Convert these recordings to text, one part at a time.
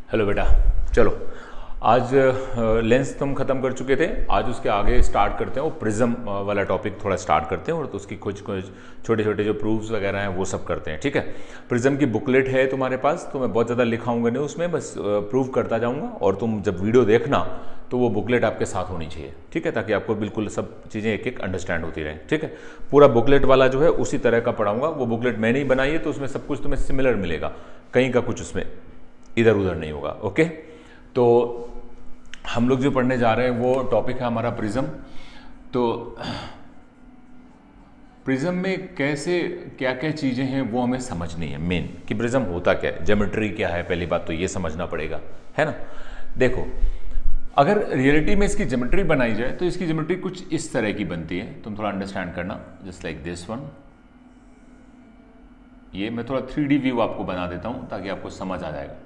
Hello बेटा। चलो आज लेंस तो हम ख़त्म कर चुके थे। आज उसके आगे स्टार्ट करते हैं, वो प्रिज्म वाला टॉपिक थोड़ा स्टार्ट करते हैं और तो उसकी कुछ कुछ छोटे छोटे जो प्रूफ्स वगैरह हैं वो सब करते हैं। ठीक है, प्रिज्म की बुकलेट है तुम्हारे पास, तो मैं बहुत ज़्यादा लिखाऊंगा नहीं उसमें, बस प्रूव करता जाऊँगा और तुम जब वीडियो देखना तो वो बुकलेट आपके साथ होनी चाहिए। ठीक है, ताकि आपको बिल्कुल सब चीज़ें एक एक अंडरस्टैंड होती रहें। ठीक है, पूरा बुकलेट वाला जो है उसी तरह का पढ़ाऊँगा। वो बुकलेट मैंने ही बनाई है तो उसमें सब कुछ तुम्हें सिमिलर मिलेगा, कहीं का कुछ उसमें इधर उधर नहीं होगा। ओके, तो हम लोग जो पढ़ने जा रहे हैं वो टॉपिक है हमारा प्रिज्म। तो प्रिज्म में कैसे क्या क्या चीज़ें हैं वो हमें समझनी है मेन, कि प्रिज्म होता क्या है, ज्योमेट्री क्या है, पहली बात तो ये समझना पड़ेगा, है ना। देखो, अगर रियलिटी में इसकी ज्योमेट्री बनाई जाए तो इसकी ज्योमेट्री कुछ इस तरह की बनती है। तुम थोड़ा अंडरस्टैंड करना, जस्ट लाइक दिस वन। ये मैं थोड़ा 3D व्यू आपको बना देता हूं ताकि आपको समझ आ जाएगा।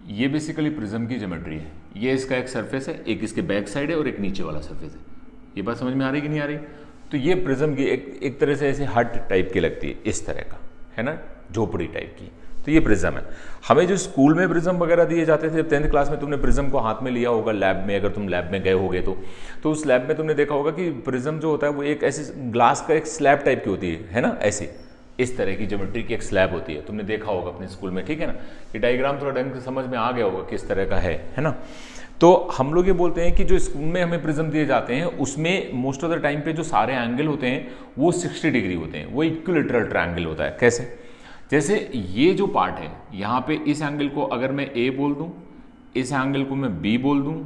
ये बेसिकली प्रिज्म की ज्योमेट्री है। ये इसका एक सरफेस है, एक इसके बैक साइड है और एक नीचे वाला सरफेस है। ये बात समझ में आ रही कि नहीं आ रही? तो ये प्रिज्म की एक तरह से ऐसे हट टाइप की लगती है, इस तरह का, है ना, झोपड़ी टाइप की। तो ये प्रिज्म है। हमें जो स्कूल में प्रिज्म वगैरह दिए जाते थे, 10th क्लास में तुमने प्रिज्म को हाथ में लिया होगा लैब में, अगर तुम लैब में गए होगे तो उस लैब में तुमने देखा होगा कि प्रिज्म जो होता है वो एक ऐसे ग्लास का एक स्लैब टाइप की होती है ना, ऐसे इस तरह की ज्योमेट्री की एक स्लैब होती है। तुमने देखा होगा अपने स्कूल में, ठीक है ना। ये डायग्राम थोड़ा ढंग से समझ में आ गया होगा किस तरह का है ना। तो हम लोग ये बोलते हैं कि जो स्कूल में हमें प्रिज्म दिए जाते हैं उसमें मोस्ट ऑफ द टाइम पे जो सारे एंगल होते हैं वो 60 डिग्री होते हैं, वो इक्विलेटरल ट्रायंगल होता है। कैसे? जैसे ये जो पार्ट है, यहाँ पे इस एंगल को अगर मैं ए बोल दूँ, इस एंगल को मैं बी बोल दूँ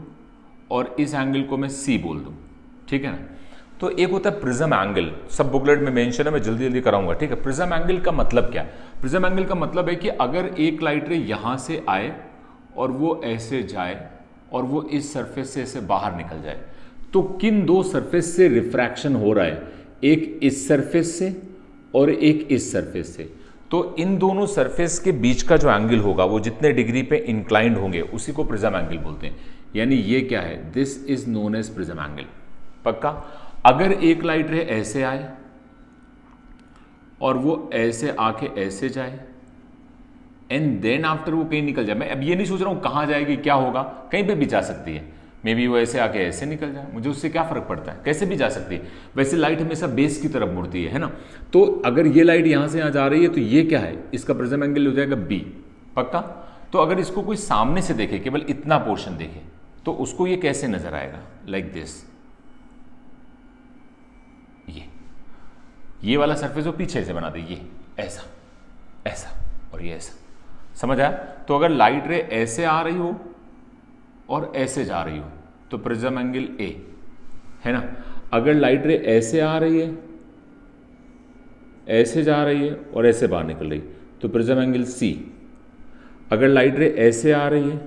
और इस एंगल को मैं सी बोल दूँ, ठीक है ना। तो एक होता है प्रिज्म एंगल, सब बुकलेट में मेंशन है, मैं जल्दी जल्दी कराऊंगा। ठीक है, प्रिज्म एंगल का मतलब क्या? प्रिज्म एंगल का मतलब है कि अगर एक लाइट रे यहां से आए और वो ऐसे जाए और वो इस सरफेस से ऐसे बाहर निकल जाए, तो किन दो सरफेस से रिफ्रैक्शन हो रहा है? एक इस सरफेस से और एक इस सरफेस से। तो इन दोनों सरफेस के बीच का जो एंगल होगा वो जितने डिग्री पे इंक्लाइंड होंगे उसी को प्रिज्म एंगल बोलते हैं। यानी ये क्या है? This is known as prism angle. पक्का? अगर एक लाइट रे ऐसे आए और वो ऐसे आके ऐसे जाए एंड देन आफ्टर वो कहीं निकल जाए, मैं अब ये नहीं सोच रहा हूं कहां जाएगी, क्या होगा, कहीं पे भी जा सकती है। मे बी वो ऐसे आके ऐसे निकल जाए, मुझे उससे क्या फर्क पड़ता है, कैसे भी जा सकती है। वैसे लाइट हमेशा बेस की तरफ मुड़ती है ना। तो अगर ये लाइट यहां से यहां जा रही है तो ये क्या है? इसका प्रिज्म एंगल हो जाएगा बी। पक्का? तो अगर इसको कोई सामने से देखे, केवल इतना पोर्शन देखे, तो उसको ये कैसे नजर आएगा? Like this. ये वाला सरफेस वो पीछे से बना दे, ये ऐसा ऐसा और ये ऐसा। समझ आया? तो अगर लाइट रे ऐसे आ रही हो और ऐसे जा रही हो तो प्रिज्म एंगल ए, है ना। अगर लाइट रे ऐसे आ रही है, ऐसे जा रही है और ऐसे बाहर निकल रही तो प्रिज्म एंगल सी। अगर लाइट रे ऐसे आ रही है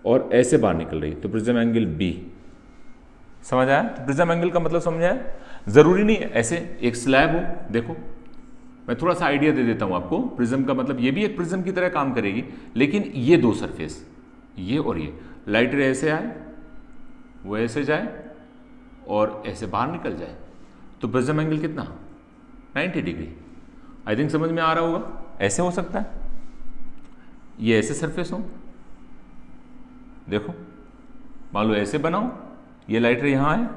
और ऐसे बाहर निकल रही तो प्रिज्म एंगल बी। समझ आया? तो प्रिज्म एंगल का मतलब समझ आया? जरूरी नहीं है ऐसे एक स्लैब हो। देखो, मैं थोड़ा सा आइडिया दे देता हूं आपको। प्रिज्म का मतलब ये भी एक प्रिज्म की तरह काम करेगी, लेकिन ये दो सरफेस, ये और ये, लाइट रे ऐसे आए, वो ऐसे जाए और ऐसे बाहर निकल जाए, तो प्रिज्म एंगल कितना? 90 डिग्री। आई थिंक समझ में आ रहा होगा। ऐसे हो सकता है, ये ऐसे सरफेस हो, देखो, मान लो ऐसे बनाओ, ये लाइट रे यहां आए,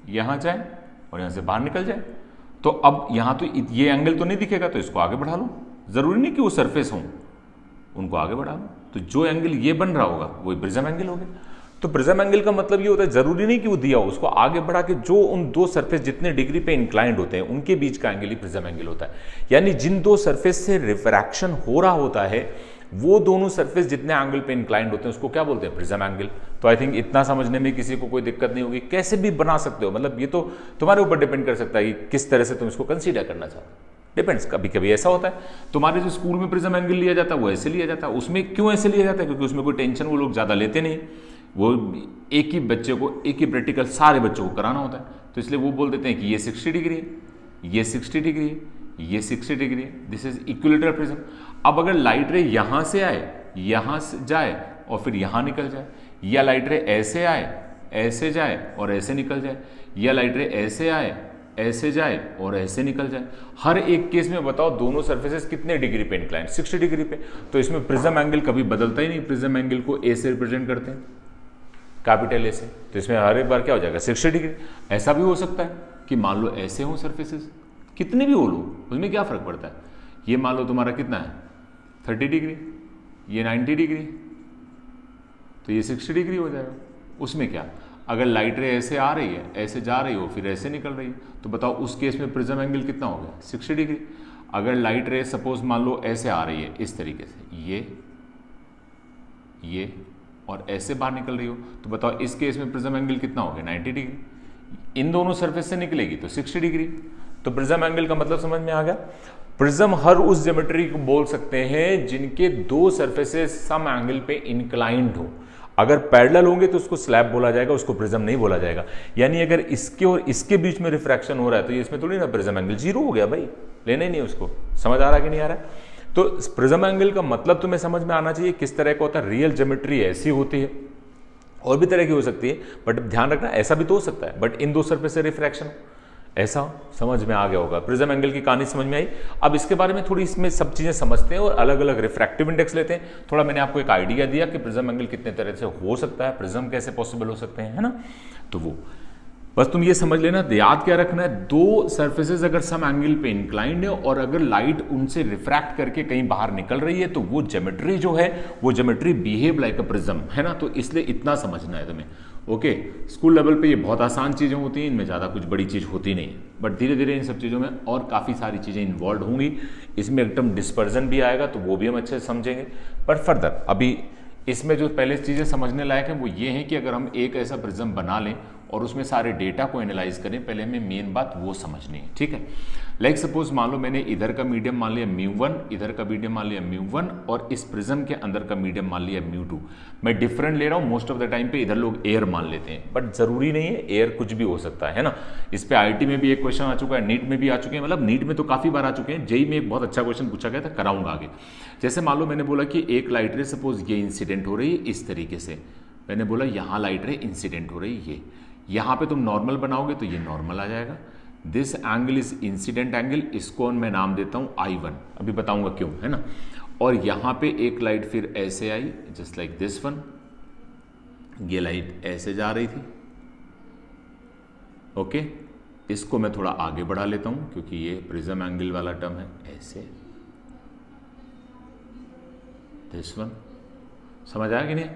यहां जाए और यहां से बाहर निकल जाए, तो अब यहां तो ये एंगल तो नहीं दिखेगा, तो इसको आगे बढ़ा लो। जरूरी नहीं कि वो सरफेस हो, उनको आगे बढ़ा लो, तो जो एंगल ये बन रहा होगा वो प्रिज्म एंगल हो गया। तो प्रिज्म एंगल का मतलब ये होता है, जरूरी नहीं कि वो दिया हो, उसको आगे बढ़ा के जो उन दो सरफेस जितने डिग्री पे इंक्लाइंड होते हैं उनके बीच का एंगल ही प्रिज्म एंगल होता है। यानी जिन दो सरफेस से रिफ्रैक्शन हो रहा होता है वो दोनों सरफेस जितने एंगल पे इंक्लाइंड होते हैं उसको क्या बोलते हैं? Prism angle. तो आई थिंक इतना समझने में किसी को कोई दिक्कत नहीं होगी। कैसे भी बना सकते हो, मतलब ये तो तुम्हारे ऊपर डिपेंड कर सकता है कि किस तरह से तुम इसको कंसीडर करना चाहते हो। डिपेंड्स। कभी कभी ऐसा होता है तुम्हारे जो स्कूल में प्रिज्म एंगल लिया जाता है वो ऐसे लिया जाता है। उसमें क्यों ऐसे लिया जाता है? क्योंकि उसमें कोई टेंशन वो लोग ज़्यादा लेते नहीं, वो एक ही बच्चे को एक ही प्रैक्टिकल सारे बच्चों को कराना होता है, तो इसलिए वो बोल देते हैं कि ये 60 डिग्री है, ये 60 डिग्री है, ये 60 डिग्री है, दिस इज इक्विलेटरल प्रिज्म। अब अगर लाइट रे यहां से आए, यहां से जाए और फिर यहां निकल जाए, या लाइट रे ऐसे आए, ऐसे जाए और ऐसे निकल जाए, या लाइट रे ऐसे आए, ऐसे जाए और ऐसे निकल जाए। हर एक केस में बताओ दोनों सर्फेसेस कितने डिग्री पे इंक्लाइन, 60 डिग्री पे। तो इसमें प्रिज्म एंगल कभी बदलता ही नहीं, प्रिज्म एंगल को ए से रिप्रेजेंट करते हैं, कैपिटल ए से। तो इसमें हर एक बार क्या हो जाएगा 60 डिग्री। ऐसा भी हो सकता है कि मान लो ऐसे हो सर्फेसेस, कितने भी हो लो, उसमें क्या फर्क पड़ता है। ये मान लो तुम्हारा कितना है 30 डिग्री, ये 90 डिग्री, तो ये 60 डिग्री हो जाएगा। उसमें क्या, अगर लाइट रे ऐसे आ रही है, ऐसे जा रही हो, फिर ऐसे निकल रही है, तो बताओ उस केस में प्रिज्म एंगल कितना हो गया 60 डिग्री। अगर लाइट रे सपोज मान लो ऐसे आ रही है इस तरीके से, ये और ऐसे बाहर निकल रही हो, तो बताओ इस केस में प्रिज्म एंगल कितना हो गया 90 डिग्री। इन दोनों सरफेस से निकलेगी तो 60 डिग्री। तो प्रिज्म एंगल का मतलब समझ में आ गया। प्रिज्म हर उस ज्योमेट्री को बोल सकते हैं जिनके दो सरफेसेस सम एंगल पे इंक्लाइंड हो। अगर पैरेलल होंगे तो उसको स्लैब बोला जाएगा, उसको प्रिज्म नहीं बोला जाएगा। यानी अगर इसके और इसके बीच में रिफ्रैक्शन हो रहा है तो ये इसमें थोड़ी ना प्रिज्म एंगल, जीरो हो गया भाई, लेना ही नहीं उसको। समझ आ रहा है कि नहीं आ रहा है। तो प्रिज्म एंगल का मतलब तुम्हें समझ में आना चाहिए किस तरह का होता है। रियल ज्योमेट्री ऐसी होती है, और भी तरह की हो सकती है, बट ध्यान रखना ऐसा भी तो हो सकता है, बट इन दो सरफेस से रिफ्रैक्शन, ऐसा समझ में आ गया होगा। प्रिज्म एंगल की कहानी समझ में आई। अब इसके बारे में थोड़ी इसमें सब चीजें समझते हैं और अलग अलग रिफ्रैक्टिव इंडेक्स लेते हैं। थोड़ा मैंने आपको एक आइडिया दिया कि प्रिज्म एंगल कितने तरह से हो सकता है, प्रिज्म कैसे पॉसिबल हो सकते हैं, है ना। तो वो बस तुम ये समझ लेना, याद क्या रखना है, दो सरफेसेस अगर सम एंगल पे इंक्लाइंड है और अगर लाइट उनसे रिफ्रैक्ट करके कहीं बाहर निकल रही है तो वो ज्योमेट्री जो है वो geometry behave like a prism, है ना। तो इसलिए इतना समझना है तुम्हें। ओके, स्कूल लेवल पे ये बहुत आसान चीज़ें होती हैं, इनमें ज़्यादा कुछ बड़ी चीज़ होती नहीं है, बट धीरे धीरे इन सब चीज़ों में और काफ़ी सारी चीज़ें इन्वॉल्व होंगी। इसमें एकदम डिस्पर्जन भी आएगा तो वो भी हम अच्छे से समझेंगे। पर फर्दर अभी इसमें जो पहले चीज़ें समझने लायक है वो ये है कि अगर हम एक ऐसा प्रिज्म बना लें और उसमें सारे डेटा को एनालाइज करें, पहले हमें मेन बात वो समझनी है, ठीक है। लाइक सपोज मान लो मैंने इधर का मीडियम मान लिया μ1, इधर का मीडियम मान लिया μ1 और इस प्रिज्म के अंदर का मीडियम मान लिया μ2। मैं डिफरेंट ले रहा हूँ, मोस्ट ऑफ द टाइम पे इधर लोग एयर मान लेते हैं, बट जरूरी नहीं है, एयर कुछ भी हो सकता है ना। इस पे IIT में भी एक क्वेश्चन आ चुका है, नीट में भी आ चुके हैं, मतलब नीट में तो काफी बार आ चुके हैं, जेई में एक बहुत अच्छा क्वेश्चन पूछा गया था, कराऊंगा आगे। जैसे मान लो मैंने बोला कि एक लाइट रे सपोज ये इंसिडेंट हो रही है इस तरीके से, मैंने बोला यहाँ लाइट रे इंसिडेंट हो रही है, ये यहाँ पे तुम नॉर्मल बनाओगे तो ये नॉर्मल आ जाएगा। This angle is incident angle, इसको मैं नाम देता हूँ I1, अभी बताऊंगा क्यों, है ना। और यहाँ पे एक लाइट फिर ऐसे I just like this one, ये लाइट ऐसे जा रही थी, ओके। इसको मैं थोड़ा आगे बढ़ा लेता हूँ क्योंकि ये प्रिज्म एंगल वाला टर्म है, ऐसे दिस वन, समझ आया कि नहीं।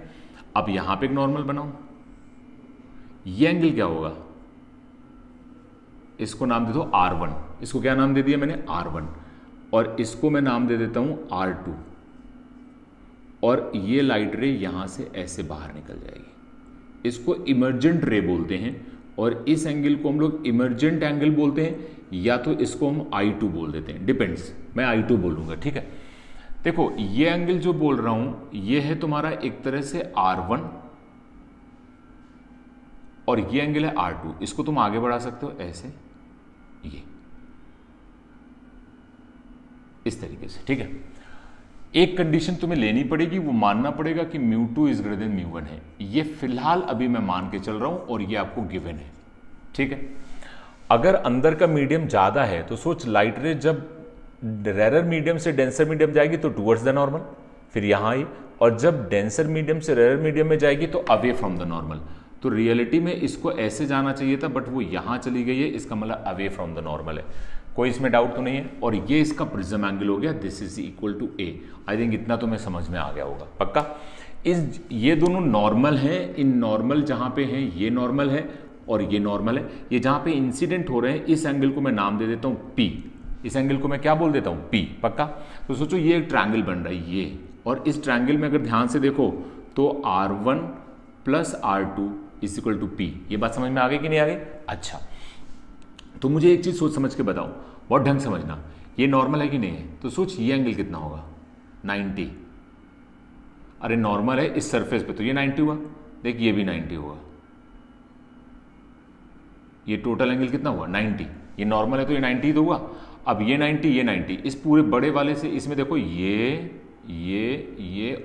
अब यहाँ पे एक नॉर्मल बनाऊं, ये एंगल क्या होगा, इसको नाम दे दो R1, इसको क्या नाम दे दिया मैंने R1, और इसको मैं नाम दे देता हूं R2, और ये लाइट रे यहां से ऐसे बाहर निकल जाएगी, इसको इमर्जेंट रे बोलते हैं। और इस एंगल को हम लोग इमर्जेंट एंगल बोलते हैं, या तो इसको हम I2 बोल देते हैं, डिपेंड्स, मैं I2 बोलूंगा, ठीक है। देखो ये एंगल जो बोल रहा हूं ये है तुम्हारा एक तरह से R1 और ये एंगल है R2, इसको तुम आगे बढ़ा सकते हो ऐसे, ये इस तरीके से, ठीक है। एक कंडीशन तुम्हें लेनी पड़ेगी, वो मानना पड़ेगा कि μ2 इज ग्रेटर देन μ1 है। ये फिलहाल अभी मैं मान के चल रहा हूं और ये आपको गिवन है, ठीक है। अगर अंदर का मीडियम ज्यादा है तो सोच लाइट रे जब रेरर मीडियम से डेंसर मीडियम जाएगी तो टुवर्ड्स द नॉर्मल, फिर यहां आई, और जब डेंसर मीडियम से रेरर मीडियम में जाएगी तो अवे फ्रॉम द नॉर्मल। तो रियलिटी में इसको ऐसे जाना चाहिए था, बट वो यहां चली गई है, इसका मतलब अवे फ्रॉम द नॉर्मल है। कोई इसमें डाउट तो नहीं है। और ये इसका प्रिज्म एंगल हो गया, this is equal to A। I think इतना तो मैं समझ में आ गया होगा पक्का। ये दोनों नॉर्मल हैं, इन नॉर्मल जहां पे हैं ये नॉर्मल है और ये नॉर्मल है। ये जहां पे इंसिडेंट हो रहे हैं इस एंगल को मैं नाम दे देता हूं P, इस एंगल को मैं क्या बोल देता हूं P, पक्का। तो सोचो ये एक ट्रायंगल बन रहा है ये, और इस ट्रायंगल में अगर ध्यान से देखो तो R1 plus R2 is equal to P। ये बात समझ में आ गई कि नहीं आ गई? अच्छा, तो मुझे एक चीज सोच समझ के बताओ, बहुत ढंग समझना, ये नॉर्मल है कि नहीं है? तो सोच ये एंगल कितना होगा, 90। अरे नॉर्मल है इस सरफेस पे तो ये 90 हुआ, देख ये भी 90 होगा, ये टोटल एंगल कितना हुआ 90। ये नॉर्मल है तो ये 90 ही तो हुआ। अब ये 90 ये 90, इस पूरे बड़े वाले से इसमें देखो ये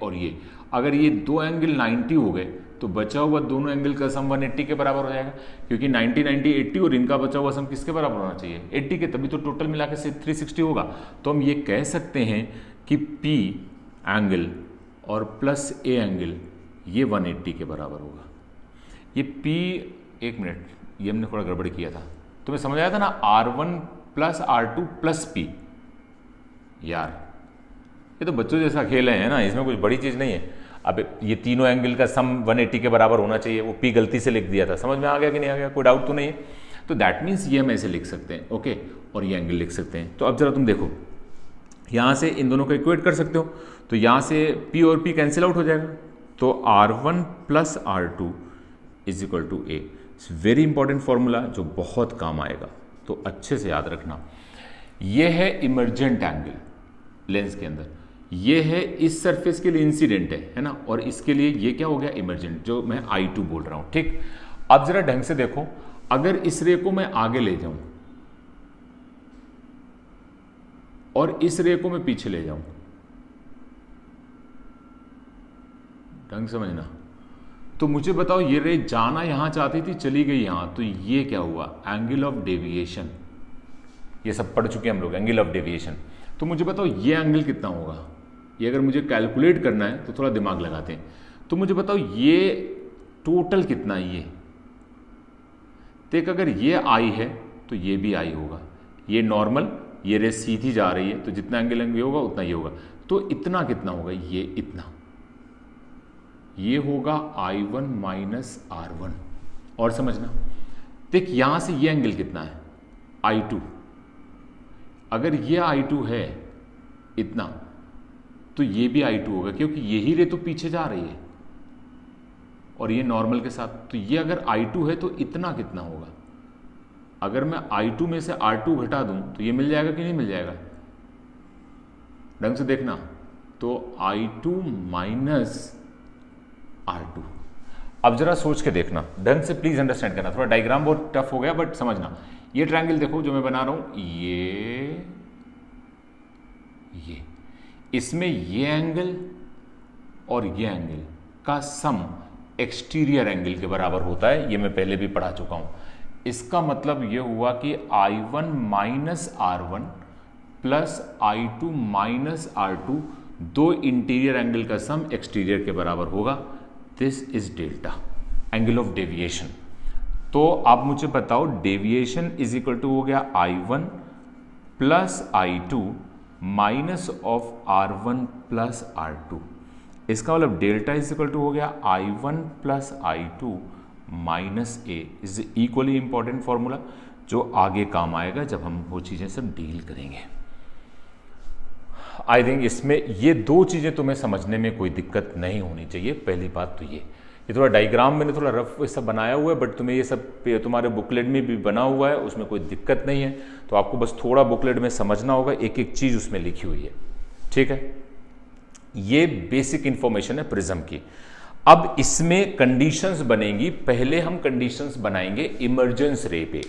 और ये, अगर ये दो एंगल 90 हो गए तो बचा हुआ दोनों एंगल का सम 180 के बराबर हो जाएगा, क्योंकि 90 90 80 और इनका बचा हुआ सम किसके बराबर होना चाहिए 80 के, तभी तो टोटल मिला के 360 होगा। तो हम ये कह सकते हैं कि P एंगल और प्लस A एंगल ये 180 के बराबर होगा। ये P, एक मिनट, ये हमने थोड़ा गड़बड़ किया था, तुम्हें समझ आया था ना, R1 plus R2 plus P। यार ये तो बच्चों जैसा खेल है ना, इसमें कुछ बड़ी चीज़ नहीं है। अब ये तीनों एंगल का सम 180 के बराबर होना चाहिए, वो P गलती से लिख दिया था, समझ में आ गया कि नहीं आ गया, कोई डाउट तो नहीं है। तो दैट मीन्स ये हम ऐसे लिख सकते हैं, ओके, और ये एंगल लिख सकते हैं। तो अब जरा तुम देखो, यहाँ से इन दोनों को इक्वेट कर सकते हो, तो यहाँ से P और P कैंसिल आउट हो जाएगा, तो R1 plus R2 is equal to A। It's very important formula जो बहुत काम आएगा, तो अच्छे से याद रखना। ये है इमर्जेंट एंगल लेंस के अंदर, ये है इस सरफेस के लिए इंसिडेंट है ना, और इसके लिए ये क्या हो गया इमर्जेंट, जो मैं I2 बोल रहा हूं, ठीक। अब जरा ढंग से देखो, अगर इस रे को मैं आगे ले जाऊं और इस रे को मैं पीछे ले जाऊं, ढंग समझना, तो मुझे बताओ ये रे जाना यहां चाहती थी, चली गई यहां, तो ये क्या हुआ, एंगल ऑफ डेविएशन। ये सब पढ़ चुके हैं हम लोग, एंगल ऑफ डेविएशन। तो मुझे बताओ ये एंगल कितना होगा, ये अगर मुझे कैलकुलेट करना है तो थोड़ा दिमाग लगाते हैं। तो मुझे बताओ ये टोटल कितना है, ये देख, अगर ये आई है तो ये भी आई होगा, ये नॉर्मल, ये रे सीधी जा रही है, तो जितना एंगल ये होगा उतना ये होगा, तो इतना कितना होगा, ये इतना, ये होगा I1 माइनस R1। और समझना, देख यहां से ये एंगल कितना है I2, अगर ये I2 है इतना, तो ये भी I2 होगा, क्योंकि यही रे तो पीछे जा रही है और ये नॉर्मल के साथ, तो ये अगर I2 है तो इतना कितना होगा, अगर मैं I2 में से R2 घटा दूं तो ये मिल जाएगा कि नहीं मिल जाएगा, ढंग से देखना, तो I2 माइनस R2। अब जरा सोच के देखना, ढंग से प्लीज अंडरस्टैंड करना, थोड़ा डायग्राम बहुत टफ हो गया बट समझना। ये ट्रायंगल देखो जो मैं बना रहा हूं, ये इसमें ये एंगल और ये एंगल का सम एक्सटीरियर एंगल के बराबर होता है, ये मैं पहले भी पढ़ा चुका हूं। इसका मतलब ये हुआ कि I1 minus R1 plus I2 minus R2, दो इंटीरियर एंगल का सम एक्सटीरियर के बराबर होगा। This is delta, angle of deviation. तो आप मुझे बताओ, डेविएशन इज इक्वल टू हो गया I1 plus I2 minus of R1 plus R2। इसका मतलब डेल्टा इज इक्वल टू हो गया I1 plus I2 minus A। Is equally important formula जो आगे काम आएगा जब हम वो चीजें सब डील करेंगे। आई थिंक इसमें ये दो चीजें तुम्हें समझने में कोई दिक्कत नहीं होनी चाहिए। पहली बात तो ये थोड़ा डायग्राम मैंने थोड़ा रफ सब बनाया हुआ है, बट तुम्हें ये सब तुम्हारे बुकलेट में भी बना हुआ है, उसमें कोई दिक्कत नहीं है। तो आपको बस थोड़ा बुकलेट में समझना होगा, एक एक चीज उसमें लिखी हुई है, ठीक है। ये बेसिक इंफॉर्मेशन है प्रिज्म की। अब इसमें कंडीशंस बनेंगी, पहले हम कंडीशंस बनाएंगे इमर्जेंस रे पे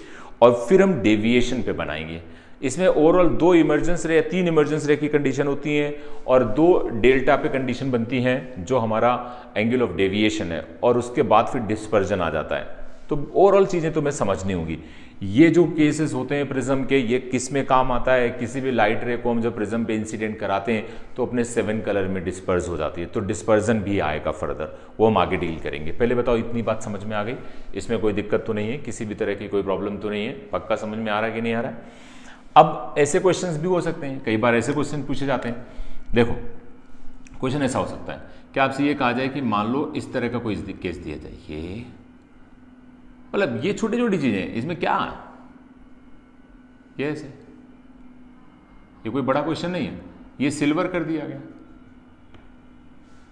और फिर हम डेविएशन पे बनाएंगे। इसमें ओवरऑल 2 इमर्जेंस रे या 3 इमर्जेंस रे की कंडीशन होती हैं और 2 डेल्टा पे कंडीशन बनती हैं जो हमारा एंगल ऑफ डेविएशन है, और उसके बाद फिर डिस्पर्जन आ जाता है। तो ओवरऑल चीजें तुम्हें समझनी होंगी। ये जो केसेस होते हैं प्रिज्म के, ये किस में काम आता है, किसी भी लाइट रे को हम जब प्रिज्म पे इंसिडेंट कराते हैं तो अपने 7 कलर में डिस्पर्स हो जाती है, तो डिस्पर्जन भी आएगा फर्दर, वो हम आगे डील करेंगे। पहले बताओ इतनी बात समझ में आ गई, इसमें कोई दिक्कत तो नहीं है, किसी भी तरह की कोई प्रॉब्लम तो नहीं है, पक्का समझ में आ रहा है कि नहीं आ रहा है। अब ऐसे क्वेश्चंस भी हो सकते हैं, कई बार ऐसे क्वेश्चन पूछे जाते हैं। देखो क्वेश्चन ऐसा हो सकता है कि आपसे ये कहा जाए कि मान लो इस तरह का कोई केस दिया जाए, ये मतलब ये छोटी छोटी चीजें, इसमें क्या है, ये ऐसे, ये कोई बड़ा क्वेश्चन नहीं है, ये सिल्वर कर दिया गया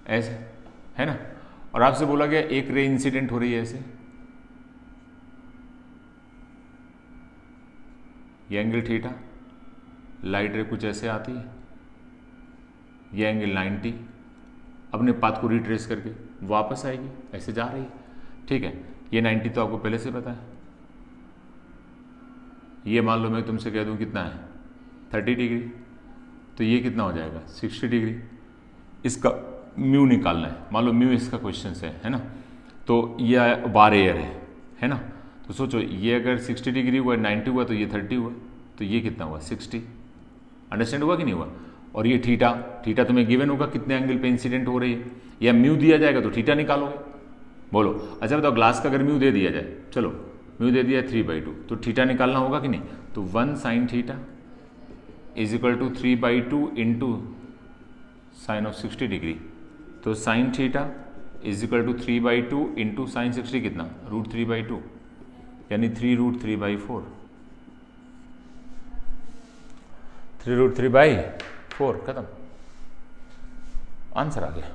ऐसे, है ना, और आपसे बोला गया एक रे इंसिडेंट हो रही है ऐसे, ये एंगल थीटा, लाइट रे कुछ ऐसे आती है, ये एंगल 90, अपने पाथ को रिट्रेस करके वापस आएगी, ऐसे जा रही है, ठीक है। ये 90 तो आपको पहले से पता है। ये मान लो मैं तुमसे कह दूं कितना है 30 डिग्री, तो ये कितना हो जाएगा 60 डिग्री। इसका म्यू निकालना है, मान लो म्यू इसका क्वेश्चन है ना, तो ये बार एयर है ना। तो सोचो ये अगर 60 डिग्री हुआ, 90 हुआ, तो ये 30 हुआ, तो ये कितना हुआ 60। अंडरस्टैंड हुआ कि नहीं हुआ। और ये थीटा, थीटा तुम्हें गिवन होगा कितने एंगल पे इंसिडेंट हो रही है, या म्यू दिया जाएगा तो थीटा निकालोगे। बोलो अच्छा बताओ, ग्लास का अगर म्यू दे दिया जाए, चलो म्यू दे दिया 3/2, तो थीटा निकालना होगा कि नहीं। तो 1 sin theta is equal to 3/2 into sine of 60 degree. तो sine theta is equal to 3/2 into sine 60 कितना, √3/2, यानी 3√3/4, 3√3/4, खत्म, आंसर आ गया।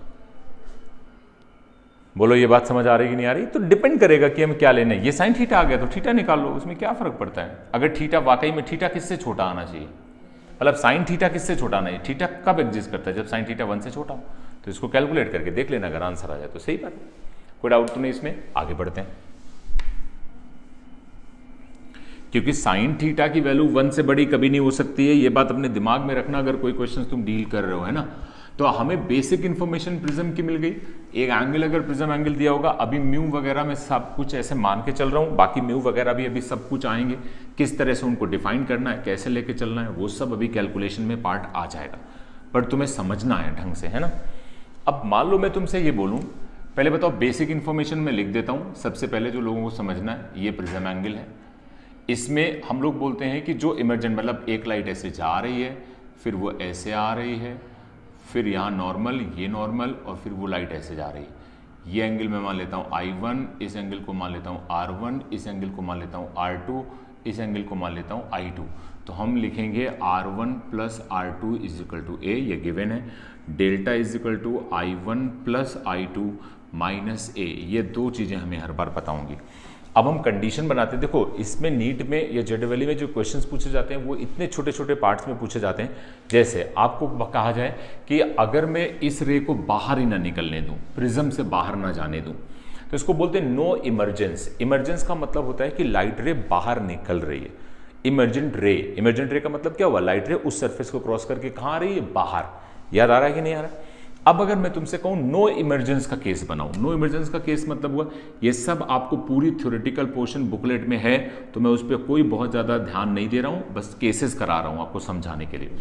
बोलो ये बात समझ आ रही कि नहीं आ रही। तो डिपेंड करेगा कि हम क्या लेने। ये साइन थीटा आ गया तो थीटा निकाल लो, उसमें क्या फर्क पड़ता है। अगर थीटा वाकई में, थीटा किससे छोटा आना चाहिए, मतलब साइन थीटा किससे छोटा आना चाहिए। थीटा कब एग्जिस्ट करता है, जब साइन थीटा 1 से छोटा हो। तो इसको कैलकुलेट करके देख लेना, अगर आंसर आ जाए तो सही बात, कोई डाउट तो नहीं इसमें। आगे बढ़ते हैं, क्योंकि साइन थीटा की वैल्यू 1 से बड़ी कभी नहीं हो सकती है, ये बात अपने दिमाग में रखना अगर कोई क्वेश्चन तुम डील कर रहे हो, है ना। तो हमें बेसिक इंफॉर्मेशन प्रिज्म की मिल गई। एक एंगल अगर प्रिज्म एंगल दिया होगा, अभी म्यू वगैरह में सब कुछ ऐसे मान के चल रहा हूं, बाकी म्यू वगैरह भी अभी सब कुछ आएंगे, किस तरह से उनको डिफाइन करना है, कैसे लेके चलना है, वो सब अभी कैलकुलेशन में पार्ट आ जाएगा, पर तुम्हें समझना है ढंग से, है ना। अब मान लो मैं तुमसे ये बोलूं, पहले बताओ बेसिक इंफॉर्मेशन में लिख देता हूं। सबसे पहले जो लोगों को समझना है, ये प्रिज्म एंगल है। इसमें हम लोग बोलते हैं कि जो इमर्जेंट, मतलब एक लाइट ऐसे जा रही है, फिर वो ऐसे आ रही है, फिर यहाँ नॉर्मल, ये नॉर्मल, और फिर वो लाइट ऐसे जा रही है। ये एंगल मैं मान लेता हूँ I1, इस एंगल को मान लेता हूँ R1, इस एंगल को मान लेता हूँ R2, इस एंगल को मान लेता हूँ I2। तो हम लिखेंगे R1 plus R2 is equal to A, ये गिवन है। Delta is equal to I1 plus I2 minus A। ये दो चीज़ें हमें हर बार पता होंगी। अब हम कंडीशन बनाते हैं। देखो इसमें नीट में या जेडब्ल्यू में जो क्वेश्चंस पूछे जाते हैं वो इतने छोटे छोटे पार्ट्स में पूछे जाते हैं। जैसे आपको कहा जाए कि अगर मैं इस रे को बाहर ही ना निकलने दूं, प्रिज्म से बाहर ना जाने दूं, तो इसको बोलते हैं नो इमर्जेंस। इमर्जेंस का मतलब होता है कि लाइट रे बाहर निकल रही है। इमर्जेंट रे, इमर्जेंट रे का मतलब क्या हुआ, लाइट रे उस सरफेस को क्रॉस करके कहाँ आ रही है, बाहर। याद आ रहा है कि नहीं आ रहा है। अब अगर मैं तुमसे कहूं नो इमर्जेंस का केस बनाऊं, नो इमर्जेंस का केस मतलब हुआ, ये सब आपको पूरी थ्योरेटिकल पोर्शन बुकलेट में है, तो मैं उस पर कोई बहुत ज़्यादा ध्यान नहीं दे रहा हूं, बस केसेस करा रहा हूं आपको समझाने के लिए।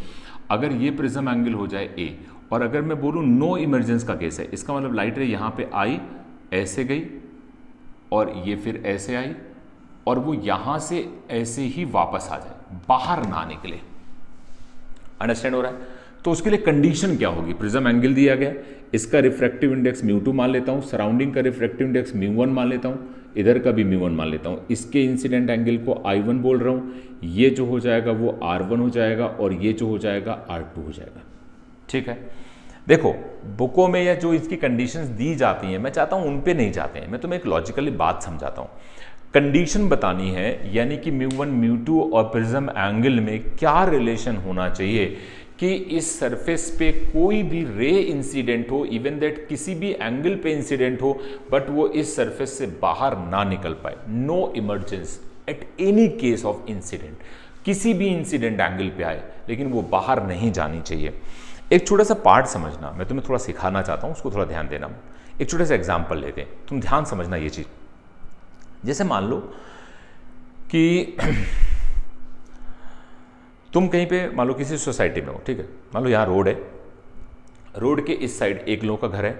अगर ये प्रिज्म एंगल हो जाए ए, और अगर मैं बोलूं नो इमर्जेंस का केस है, इसका मतलब लाइट रे यहां पे आई, ऐसे गई, और ये फिर ऐसे आई, और वो यहां से ऐसे ही वापस आ जाए, बाहर ना निकले। अंडरस्टैंड हो रहा है। तो उसके लिए कंडीशन क्या होगी, प्रिज्म एंगल दिया गया, इसका रिफ्रैक्टिव इंडेक्स μ2 मान लेता हूं, सराउंडिंग का रिफ्रैक्टिव इंडेक्स μ1 मान लेता हूं, इधर का भी μ1 मान लेता हूं, इसके इंसिडेंट एंगल को I1 बोल रहा हूं, ये जो हो जाएगा वो R1 हो जाएगा, और ये जो हो जाएगा R2 हो जाएगा। ठीक है। देखो बुकों में या जो इसकी कंडीशंस दी जाती हैं, मैं चाहता हूं उन पे नहीं जाते हैं, मैं तुम्हें एक लॉजिकली बात समझाता हूं। कंडीशन बतानी है, यानी कि μ1 μ2 और प्रिज्म एंगल में क्या रिलेशन होना चाहिए कि इस सरफेस पे कोई भी रे इंसिडेंट हो, इवन दैट किसी भी एंगल पे इंसिडेंट हो, बट वो इस सरफेस से बाहर ना निकल पाए। No emergence at any case of incident, किसी भी इंसिडेंट एंगल पे आए लेकिन वो बाहर नहीं जानी चाहिए। एक छोटा सा पार्ट समझना, मैं तुम्हें थोड़ा सिखाना चाहता हूं, उसको थोड़ा ध्यान देना। एक छोटा सा एग्जाम्पल लेते हैं, तुम ध्यान समझना ये चीज। जैसे मान लो कि तुम कहीं पे मान लो किसी सोसाइटी में हो, ठीक है, मान लो यहाँ रोड है, रोड के इस साइड एक लोगों का घर है,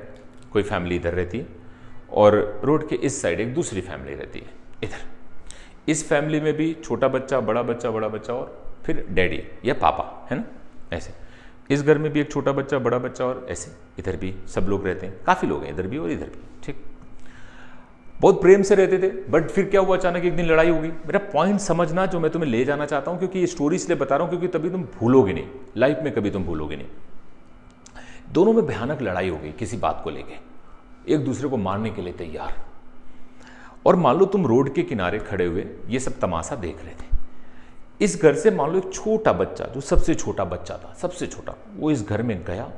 कोई फैमिली इधर रहती है, और रोड के इस साइड एक दूसरी फैमिली रहती है इधर। इस फैमिली में भी छोटा बच्चा, बड़ा बच्चा, बड़ा बच्चा, और फिर डैडी या पापा, है ना, ऐसे। इस घर में भी एक छोटा बच्चा, बड़ा बच्चा, और ऐसे इधर भी सब लोग रहते हैं, काफ़ी लोग हैं इधर भी और इधर भी। ठीक, बहुत प्रेम से रहते थे, बट फिर क्या हुआ, अचानक एक दिन लड़ाई हो गई। मेरा पॉइंट समझना जो मैं तुम्हें ले जाना चाहता हूं, क्योंकि ये स्टोरी इसलिए बता रहा हूं क्योंकि तभी तुम भूलोगे नहीं, लाइफ में कभी तुम भूलोगे नहीं। दोनों में भयानक लड़ाई हो गई किसी बात को लेके, एक दूसरे को मारने के लिए तैयार। और मान लो तुम रोड के किनारे खड़े हुए ये सब तमाशा देख रहे थे। इस घर से मान लो एक छोटा बच्चा, जो सबसे छोटा बच्चा था, सबसे छोटा, वो इस घर में गया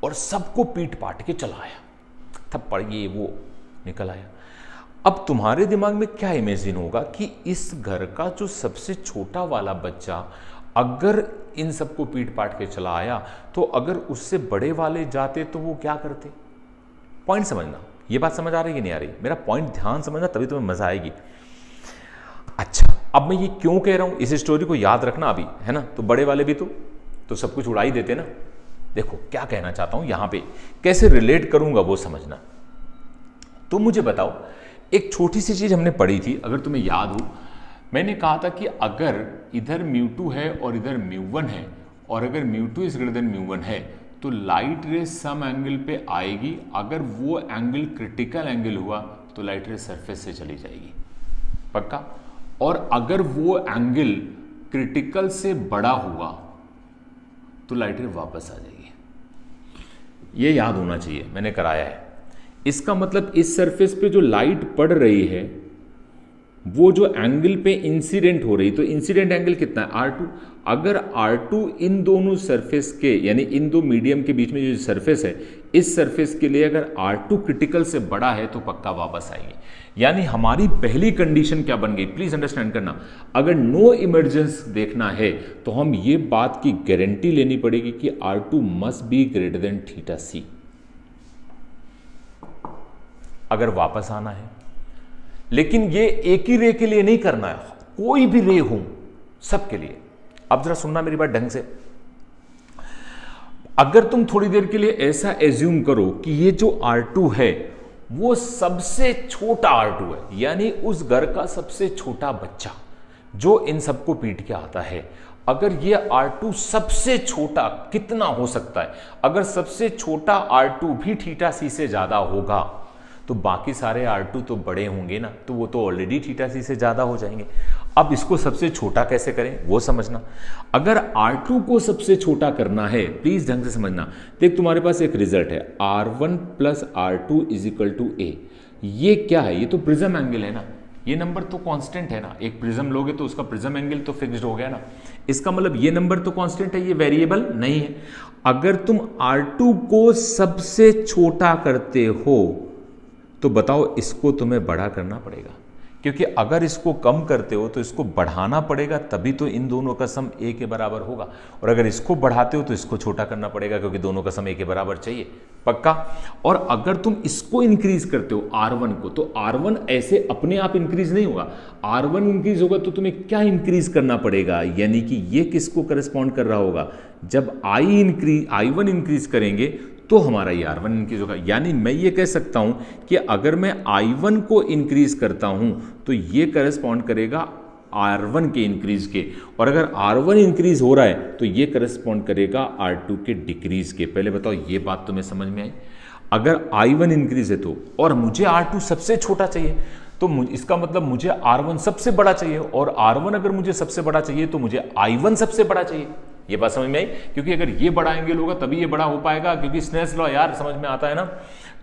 और सबको पीट पाट के चला आया, थप्पड़ ये वो निकल आया। अब तुम्हारे दिमाग में क्या इमेजिन होगा कि इस घर का जो सबसे छोटा वाला बच्चा अगर इन सबको पीट पाट के चला आया, तो अगर उससे बड़े वाले जाते तो वो क्या करते। पॉइंट समझना, ये बात समझ आ रही है कि नहीं आ रही? मेरा पॉइंट ध्यान समझना, तभी तुम्हें मजा आएगी। अच्छा, अब मैं ये क्यों कह रहा हूं, इस स्टोरी को याद रखना अभी, है ना? तो बड़े वाले भी तो सब कुछ उड़ा ही देते ना। देखो क्या कहना चाहता हूं यहां पे, कैसे रिलेट करूंगा वो समझना। तो मुझे बताओ, एक छोटी सी चीज हमने पढ़ी थी, अगर तुम्हें याद हो, मैंने कहा था कि अगर इधर μ2 है और इधर μ1 है, और अगर μ2 इज ग्रेटर देन μ1 है, तो लाइट रे सम एंगल पे आएगी। अगर वो एंगल क्रिटिकल एंगल हुआ तो लाइट रे सरफेस से चली जाएगी, पक्का। और अगर वो एंगल क्रिटिकल से बड़ा हुआ तो लाइट रे वापस आ जाएगी। ये याद होना चाहिए, मैंने कराया है। इसका मतलब इस सरफेस पे जो लाइट पड़ रही है, वो जो एंगल पे इंसिडेंट हो रही, तो इंसिडेंट एंगल कितना है? R2। अगर R2 इन दोनों सरफेस के, यानी इन दो मीडियम के बीच में जो सरफेस है, इस सरफेस के लिए अगर R2 क्रिटिकल से बड़ा है तो पक्का वापस आएगी। यानी हमारी पहली कंडीशन क्या बन गई, प्लीज अंडरस्टैंड करना। अगर नो इमर्जेंस देखना है तो हम ये बात की गारंटी लेनी पड़ेगी कि R2 must be greater than theta C, अगर वापस आना है। लेकिन ये एक ही रे के लिए नहीं करना है, कोई भी रे हो सबके लिए। अब जरा सुनना मेरी बात ढंग से। अगर तुम थोड़ी देर के लिए ऐसा एज्यूम करो कि ये जो R2 है वो सबसे छोटा R2 है, यानी उस घर का सबसे छोटा बच्चा जो इन सबको पीट के आता है। अगर ये R2 सबसे छोटा कितना हो सकता है, अगर सबसे छोटा R2 भी थीटा सी से ज्यादा होगा तो बाकी सारे R2 तो बड़े होंगे ना, तो वो तो ऑलरेडी थीटा सी से ज्यादा हो जाएंगे। अब इसको सबसे छोटा कैसे करें वो समझना। अगर R2 को सबसे छोटा करना है, प्लीज ढंग से समझना। देख तुम्हारे पास एक रिजल्ट है R1 plus R2 is equal to A। ये क्या है? ये तो प्रिज्म एंगल है ना, ये नंबर तो कांस्टेंट है ना। एक प्रिज्म लोगे तो उसका प्रिज्म एंगल तो फिक्स्ड हो गया ना। इसका मतलब ये नंबर तो कांस्टेंट है, ये वेरिएबल नहीं है। अगर तुम R2 को सबसे छोटा करते हो तो बताओ इसको तुम्हें बड़ा करना पड़ेगा, क्योंकि अगर इसको कम करते हो तो इसको बढ़ाना पड़ेगा, तभी तो इन दोनों का सम A के बराबर होगा। और अगर इसको बढ़ाते हो तो इसको छोटा करना पड़ेगा, क्योंकि दोनों का सम A के बराबर चाहिए, पक्का। और अगर तुम इसको इंक्रीज करते हो R1 को, तो R1 ऐसे अपने आप इंक्रीज नहीं होगा। R1 इंक्रीज होगा तो तुम्हें क्या इंक्रीज करना पड़ेगा, यानी कि ये किसको करस्पॉन्ड कर रहा होगा? जब I1 इंक्रीज करेंगे तो हमारा ये R1 इंक्रीज होगा। यानी मैं ये कह सकता हूं कि अगर मैं I1 को इंक्रीज करता हूं तो ये करस्पॉन्ड करेगा R1 के इंक्रीज के, और अगर R1 इंक्रीज हो रहा है तो ये करस्पॉन्ड करेगा R2 के डिक्रीज के। पहले बताओ ये बात तुम्हें समझ में आई? अगर I1 इंक्रीज है तो, और मुझे R2 सबसे छोटा चाहिए, तो इसका मतलब मुझे R1 सबसे बड़ा चाहिए, और R1 अगर मुझे सबसे बड़ा चाहिए तो मुझे I1 सबसे बड़ा चाहिए। ये बात समझ में आई? क्योंकि अगर ये बड़ा एंगल होगा तभी ये बड़ा हो पाएगा, क्योंकि स्नेल्स लॉ यार समझ में आता है ना।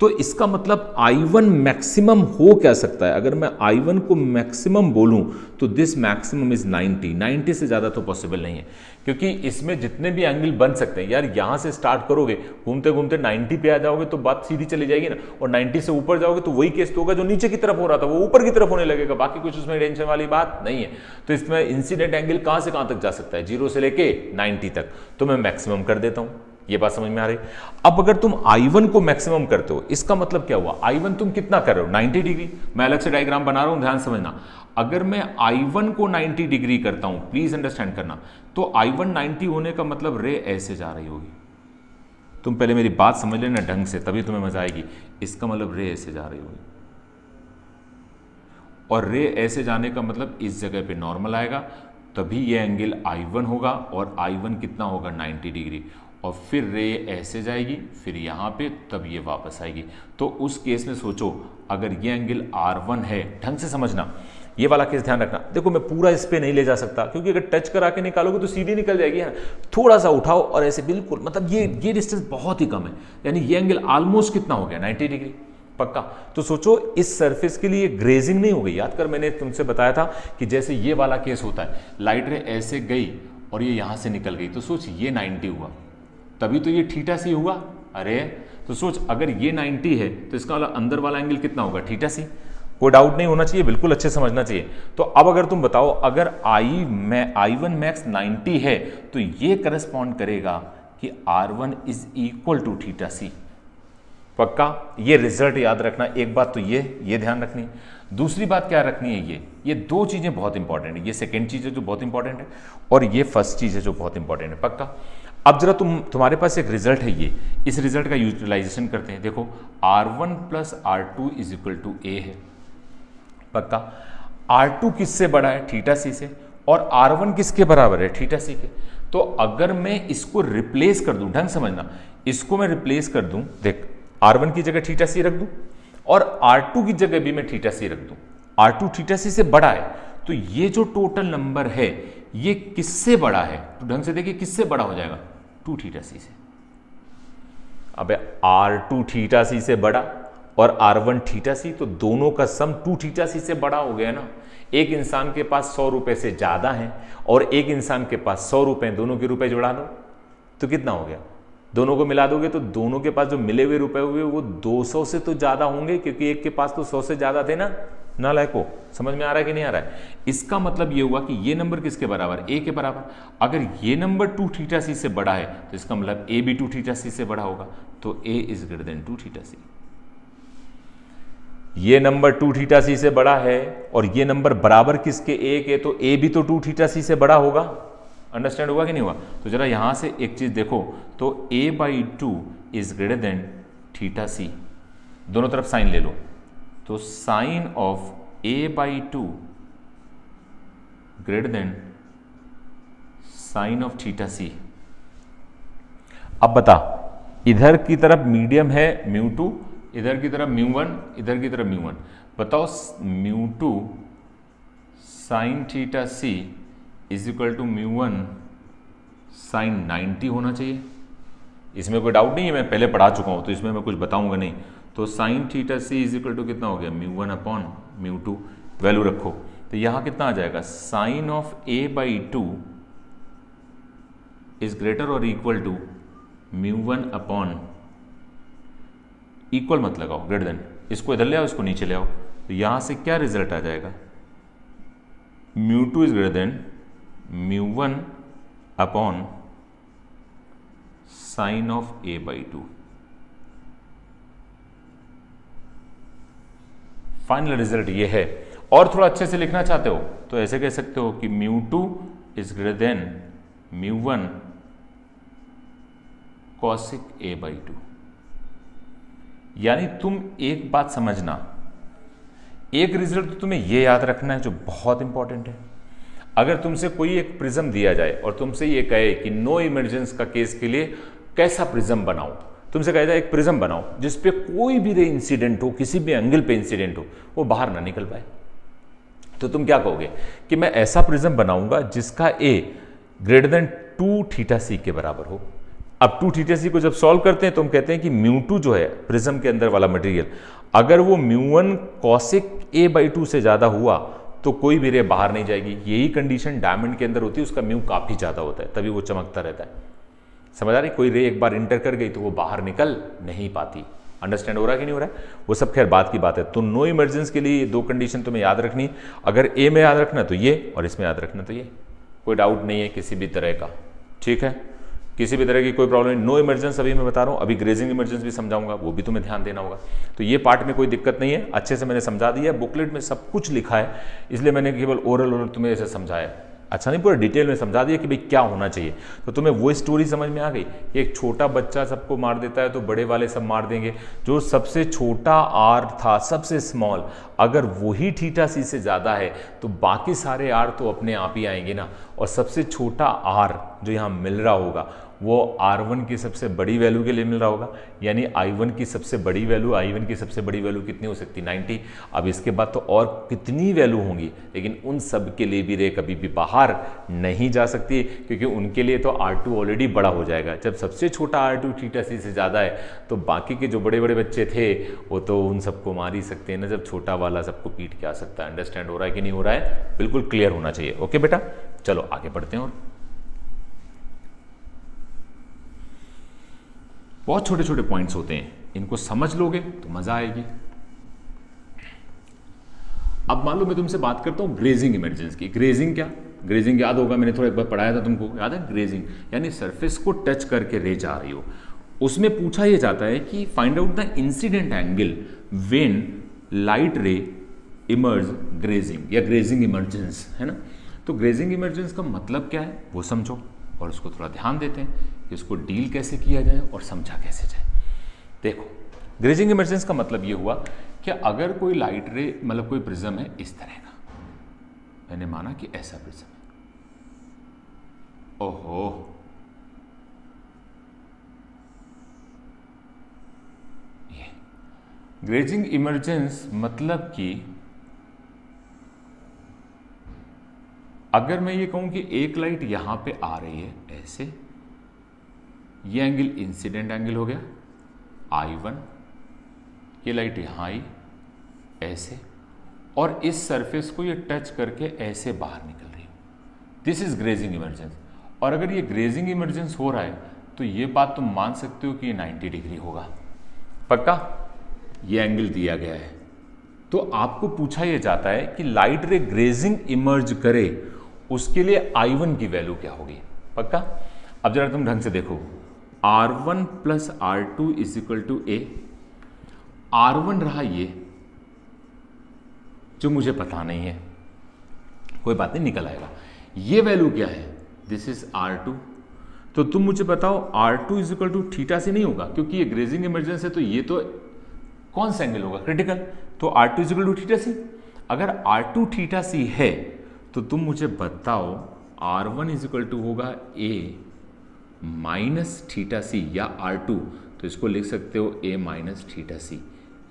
तो इसका मतलब I1 मैक्सिमम हो क्या सकता है? अगर मैं I1 को मैक्सिमम बोलूं तो दिस मैक्सिमम इज 90 से ज्यादा तो पॉसिबल नहीं है, क्योंकि इसमें जितने भी एंगल बन सकते हैं यार, यहां से स्टार्ट करोगे, घूमते घूमते 90 पे आ जाओगे तो बात सीधी चली जाएगी ना। और 90 से ऊपर जाओगे तो वही केस तो होगा जो नीचे की तरफ हो रहा था वो ऊपर की तरफ होने लगेगा। बाकी कुछ उसमें टेंशन वाली बात नहीं है। तो इसमें इंसिडेंट एंगल कहां से कहां तक जा सकता है? 0 से लेके 90 तक। तो मैं मैक्सिमम कर देता हूं। ये बात समझ में आ रही? अब अगर तुम I1 को मैक्सिमम करते हो, इसका मतलब क्या हुआ? I1 तुम कितना कर रहे हो? 90 डिग्री। मैं अलग से डायग्राम बना रहा हूं, ध्यान समझना। अगर मैं I1 को 90 डिग्री करता हूं, प्लीज अंडरस्टैंड करना, तो I1 90 होने का मतलब रे ऐसे जा रही होगी। तुम पहले मेरी बात समझ लेना ढंग से, तभी तुम्हें मजा आएगी। इसका मतलब रे ऐसे जा रही होगी, और रे ऐसे जाने का मतलब इस जगह पे नॉर्मल आएगा, तभी ये एंगल I1 होगा, और I1 कितना होगा? 90 डिग्री। और फिर रे ऐसे जाएगी, फिर यहाँ पे, तब ये वापस आएगी। तो उस केस में सोचो, अगर ये एंगल R1 है, ढंग से समझना, ये वाला केस ध्यान रखना। देखो मैं पूरा इस पे नहीं ले जा सकता, क्योंकि अगर टच करा के निकालोगे तो सीधी निकल जाएगी, है ना। थोड़ा सा उठाओ और ऐसे बिल्कुल, मतलब ये डिस्टेंस बहुत ही कम है, यानी ये एंगल ऑलमोस्ट कितना हो गया? 90 डिग्री, पक्का। तो सोचो इस सरफेस के लिए ग्रेजिंग नहीं हो गई। याद कर, मैंने तुमसे बताया था कि जैसे ये वाला केस होता है, लाइट रे ऐसे गई और ये यहां से निकल गई, तो सोच ये 90 हुआ, तभी तो ये थीटा सी हुआ। अरे तो सोच, अगर ये 90 है तो इसका वाला अंदर वाला एंगल कितना होगा? Theta C. कोई डाउट नहीं होना चाहिए, बिल्कुल अच्छे समझना चाहिए। तो अब अगर तुम बताओ, अगर I1 मैक्स 90 है तो ये करस्पॉन्ड करेगा कि R1 is equal to theta C. पक्का? ये रिजल्ट याद रखना। एक बात तो ये ध्यान रखनी है। दूसरी बात क्या रखनी है, ये दो चीजें बहुत इंपॉर्टेंट है। ये सेकंड चीज है जो बहुत इंपॉर्टेंट है, और ये फर्स्ट चीज है जो बहुत इंपॉर्टेंट है। पक्का? अब जरा तुम्हारे पास एक रिजल्ट है, इस रिजल्ट का यूटिलाइजेशन करते हैं। देखो R1 plus R2 is equal to A है। पक्का? R2 किससे बड़ा है? थीटा सी से। और R1 किसके बराबर है? थीटा सी के। तो अगर मैं इसको रिप्लेस कर दूं, ढंग समझना, इसको मैं रिप्लेस कर दूं, देख R1 की जगह थीटा सी रख दूं और R2 की जगह भी मैं थीटा सी रख दूं, R2 थीटा सी से बड़ा है, तो ये जो टोटल नंबर है ये किससे बड़ा है? तो ढंग से देखिए किससे बड़ा हो जाएगा? 2 थीटा सी से। अबे R2 थीटा सी से बड़ा और R1 थीटा सी, तो दोनों का सम 2 थीटा सी से बड़ा हो गया ना। एक इंसान के पास 100 रुपए से ज्यादा है और एक इंसान के पास 100 रुपए, दोनों के रुपए जुड़ा लो तो कितना हो गया? दोनों को मिला दोगे तो दोनों के पास जो मिले हुए रुपए हुए वो 200 से तो ज्यादा होंगे, क्योंकि एक के पास तो 100 से ज्यादा थे ना। नालायको, समझ में आ रहा है कि नहीं आ रहा है? इसका मतलब ये हुआ कि ये नंबर किसके बराबर? ए के बराबर। अगर ये नंबर 2 थीटा सी से बड़ा है तो इसका मतलब ए भी 2 थीटा सी से बड़ा होगा, तो ए is greater then 2 theta C. ये नंबर 2 थीटा सी से बड़ा है और ये नंबर बराबर किसके? ए के, तो ए भी तो 2 थीटा सी से बड़ा होगा। अंडरस्टैंड हुआ कि नहीं हुआ? तो जरा यहां से एक चीज देखो, तो a/2 is greater than theta C. दोनों तरफ साइन ले लो, तो sine of a/2 greater than sine of theta C. अब बता, इधर की तरफ मीडियम है μ2, इधर की तरफ μ1, इधर की तरफ μ1। बताओ μ2 sine theta C is equal to μ1 sine 90 होना चाहिए। इसमें कोई डाउट नहीं है, मैं पहले पढ़ा चुका हूं तो इसमें मैं कुछ बताऊंगा नहीं। तो sine theta C is equal to कितना हो गया? μ1 अपॉन μ2। वैल्यू रखो तो यहां कितना आ जाएगा? Sine of a/2 is greater और इक्वल टू μ1 अपॉन, इक्वल मत लगाओ, ग्रेटर देन। इसको इधर ले आओ, इसको नीचे ले आओ, तो यहां से क्या रिजल्ट आ जाएगा? μ2 is greater than μ1 upon sine of a/2। Final result ये है। और थोड़ा अच्छे से लिखना चाहते हो तो ऐसे कह सकते हो कि μ2 is greater than μ1 cosec a/2। यानी तुम एक बात समझना, एक रिजल्ट तो तुम्हें यह याद रखना है जो बहुत इंपॉर्टेंट है। अगर तुमसे कोई एक प्रिज्म दिया जाए और तुमसे ये कहे कि नो इमरजेंस का केस के लिए कैसा प्रिज्म बनाओ, तुमसे कहा जाए एक प्रिज्म बनाओ जिसपे कोई भी रे इंसिडेंट हो, किसी भी एंगल पे इंसिडेंट हो, वो बाहर ना निकल पाए, तो तुम क्या कहोगे? कि मैं ऐसा प्रिज्म बनाऊंगा जिसका ए ग्रेटर देन 2 थीटा सी के बराबर हो। अब 2 थीटा सी को जब सॉल्व करते हैं तो हम कहते हैं कि μ2 जो है प्रिज्म के अंदर वाला मटेरियल, अगर वो μ1 कॉसिक a/2 से ज्यादा हुआ तो कोई भी रे बाहर नहीं जाएगी। यही कंडीशन डायमंड के अंदर होती है, उसका म्यू काफी ज्यादा होता है, तभी वो चमकता रहता है। समझ आ रही? कोई रे एक बार इंटर कर गई तो वो बाहर निकल नहीं पाती। अंडरस्टैंड हो रहा है कि नहीं हो रहा है? वो सब खैर बात की बात है। तो नो इमरजेंस के लिए ये 2 कंडीशन तुम्हें याद रखनी। अगर ए में याद रखना तो ये, और इसमें याद रखना तो ये, कोई डाउट नहीं है किसी भी तरह का। ठीक है, किसी भी तरह की कोई प्रॉब्लम नहीं। नो इमरजेंस अभी मैं बता रहा हूँ, अभी ग्रेजिंग इमरजेंस भी समझाऊंगा, वो भी तुम्हें ध्यान देना होगा। तो ये पार्ट में कोई दिक्कत नहीं है, अच्छे से मैंने समझा दिया। बुकलेट में सब कुछ लिखा है, इसलिए मैंने केवल ओरल तुम्हें ऐसे समझाया। अच्छा नहीं, पूरा डिटेल में समझा दिया कि भाई क्या होना चाहिए। तो तुम्हें वो स्टोरी समझ में आ गई। एक छोटा बच्चा सबको मार देता है तो बड़े वाले सब मार देंगे। जो सबसे छोटा आर था, सबसे स्मॉल, अगर वही थीटा सी से ज़्यादा है तो बाकी सारे आर तो अपने आप ही आएंगे ना। और सबसे छोटा आर जो यहाँ मिल रहा होगा वो R1 की सबसे बड़ी वैल्यू के लिए मिल रहा होगा, यानी I1 की सबसे बड़ी वैल्यू, I1 की सबसे बड़ी वैल्यू कितनी हो सकती? 90। अब इसके बाद तो और कितनी वैल्यू होंगी, लेकिन उन सब के लिए भी रे कभी भी बाहर नहीं जा सकती, क्योंकि उनके लिए तो R2 ऑलरेडी बड़ा हो जाएगा। जब सबसे छोटा R2 थीटा सी से ज़्यादा है तो बाकी के जो बड़े बड़े बच्चे थे वो तो उन सबको मार ही सकते हैं ना, जब छोटा वाला सबको पीट के आ सकता है। अंडरस्टैंड हो रहा है कि नहीं हो रहा है? बिल्कुल क्लियर होना चाहिए। ओके बेटा, चलो आगे बढ़ते हैं। और बहुत छोटे छोटे पॉइंट्स होते हैं, इनको समझ लोगे तो मजा आएगी। अब मान लो मैं तुमसे बात करता हूं ग्रेजिंग इमरजेंस की। ग्रेजिंग क्या? ग्रेजिंग याद होगा, मैंने थोड़ा एक बार पढ़ाया था तुमको, याद है? ग्रेजिंग यानी सरफेस को टच करके रे जा रही हो, उसमें पूछा यह जाता है कि find out the incident angle when light रे इमर्ज ग्रेजिंग या ग्रेजिंग इमर्जेंस, है ना। तो ग्रेजिंग इमर्जेंस का मतलब क्या है वो समझो और उसको थोड़ा ध्यान देते हैं कि उसको डील कैसे किया जाए और समझा कैसे जाए। देखो, ग्रेजिंग इमर्जेंस का मतलब ये हुआ कि अगर कोई लाइट रे मतलब कोई प्रिज्म है इस तरह का, मैंने माना कि ऐसा प्रिज्म है, ओहो ये ग्रेजिंग इमर्जेंस मतलब कि अगर मैं ये कहूं कि एक लाइट यहां पे आ रही है ऐसे, ये एंगल इंसिडेंट एंगल हो गया I1, ये लाइट यहां आई ऐसे और इस सरफेस को ये टच करके ऐसे बाहर निकल रही है, दिस इज ग्रेजिंग इमर्जेंस। और अगर ये ग्रेजिंग इमर्जेंस हो रहा है तो ये बात तुम मान सकते हो कि ये 90 डिग्री होगा, पक्का। ये एंगल दिया गया है तो आपको पूछा यह जाता है कि लाइट रे ग्रेजिंग इमर्ज करे उसके लिए I1 की वैल्यू क्या होगी, पक्का। अब जरा तुम ढंग से देखो, R1 plus R2 is equal to A। R1 रहा ये जो मुझे पता नहीं है, कोई बात नहीं निकल आएगा। ये वैल्यू क्या है, दिस इज R2। तो तुम मुझे बताओ R2 is equal to theta से नहीं होगा क्योंकि ये ग्रेजिंग इमर्जेंस है, तो ये तो कौन सा एंगल होगा, क्रिटिकल। तो R2 is equal to theta C. अगर R2 थीटा सी है तो तुम मुझे बताओ R1 इज इक्वल टू होगा A माइनस थीटा सी या R2, तो इसको लिख सकते हो A माइनस थीटा सी।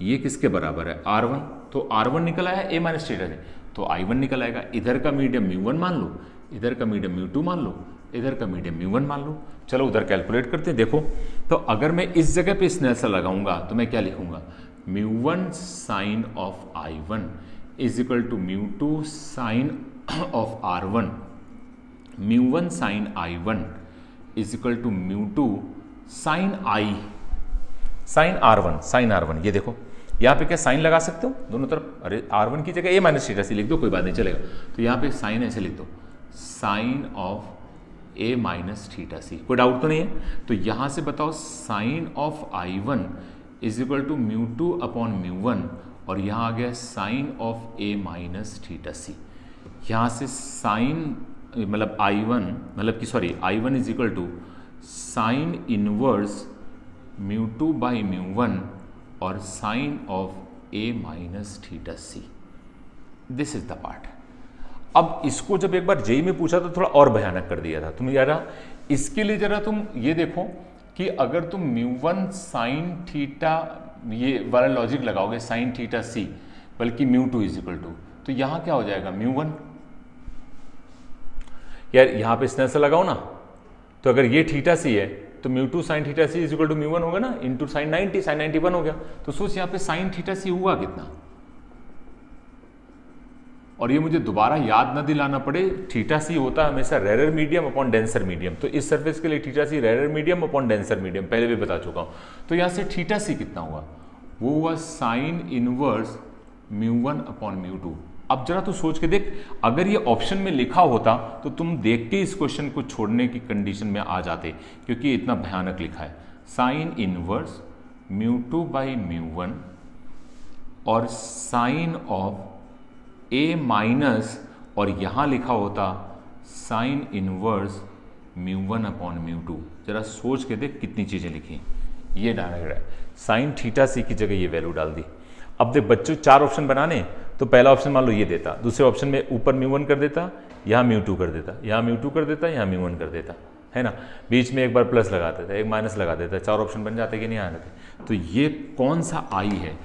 ये किसके बराबर है, R1। तो R1 निकल आया A माइनस थीटा सी, तो I1 निकल आएगा। इधर का मीडियम μ1 मान लो, इधर का मीडियम μ2 मान लो, इधर का मीडियम μ1 मान लो। चलो उधर कैलकुलेट करते हैं। देखो तो अगर मैं इस जगह पे स्नेलर लगाऊंगा तो मैं क्या लिखूंगा, μ1 sine of I1 is equal to μ2 sine of R1, μ1 sine I1 is equal to μ2 sine R1। ये देखो यहाँ पे क्या साइन लगा सकते हो दोनों तरफ, अरे R1 की जगह A माइनस थीटा सी लिख दो, कोई बात नहीं चलेगा। तो यहाँ पे साइन ऐसे लिख दो, sine of A minus theta C, कोई डाउट तो नहीं है। तो यहाँ से बताओ sine of I1 is equal to μ2 upon μ1 और यहाँ आ गया sine of A minus theta C. यहाँ से साइन मतलब I1 मतलब कि sorry I1 is equal to sine inverse μ2 by μ1 और sine of A minus theta C. This is the part. अब इसको जब एक बार जेई में पूछा तो थोड़ा और भयानक कर दिया था। तुम यार इसके लिए जरा तुम ये देखो कि अगर तुम μ1 साइन थीटा ये वाला लॉजिक लगाओगे साइन थीटा सी बल्कि μ2 इज इक्वल टू, तो यहां क्या हो जाएगा μ1। यार यहां पे स्नेलर लगाओ ना, तो अगर ये थीटा सी है तो μ2 sine theta C is equal to μ1 होगा ना, इंटू साइन 90, साइन 91 हो गया। तो सोच यहाँ पे साइन थीटा सी हुआ कितना, और ये मुझे दोबारा याद ना दिलाना पड़े, थीटा सी होता है हमेशा rarer medium upon denser medium. तो इस सरफेस के लिए theta C rarer medium upon denser medium, पहले भी बता चुका हूं। तो यहाँ से थीटा सी कितना हुआ, वो हुआ साइन इनवर्स μ1 अपॉन μ2। अब जरा तू सोच के देख, अगर ये ऑप्शन में लिखा होता तो तुम देख के इस क्वेश्चन को छोड़ने की कंडीशन में आ जाते, क्योंकि ये इतना भयानक लिखा है। साइन इनवर्स μ2 बाई μ1 और साइन ऑफ A माइनस, और यहां लिखा होता साइन इनवर्स μ1 अपॉन μ2। जरा सोच के देख कितनी चीजें लिखी, ये डाला गया है। साइन थीटा सी की जगह ये वैल्यू डाल दी। अब देख बच्चों 4 ऑप्शन बनाने, तो पहला ऑप्शन मान लो ये देता, दूसरे ऑप्शन में ऊपर μ1 कर देता, यहाँ μ2 कर देता, यहाँ μ2 कर देता, यहाँ μ1 कर देता, है ना। बीच में एक बार प्लस लगा देता, एक माइनस लगा देता, 4 ऑप्शन बन जाते कि नहीं आ जाते। तो ये कौन सा आई है,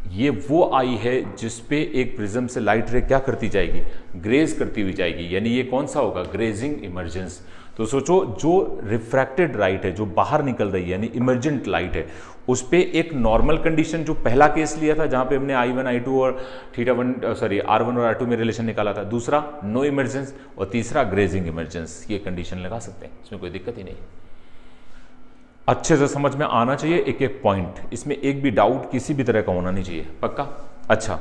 ये वो आई है जिसपे एक प्रिज्म से लाइट रे क्या करती जाएगी, ग्रेज करती हुई जाएगी। यानी ये कौन सा होगा, ग्रेजिंग इमर्जेंस। तो सोचो जो रिफ्रैक्टेड लाइट है, जो बाहर निकल रही है यानी इमर्जेंट लाइट है, उस पे एक नॉर्मल कंडीशन जो पहला केस लिया था जहां पे हमने I1 I2 और R1 और R2 में रिलेशन निकाला था, दूसरा नो इमर्जेंस और तीसरा ग्रेजिंग इमर्जेंस, ये कंडीशन लगा सकते हैं, इसमें कोई दिक्कत ही नहीं। अच्छे से समझ में आना चाहिए एक एक पॉइंट, इसमें एक भी डाउट किसी भी तरह का होना नहीं चाहिए, पक्का। अच्छा,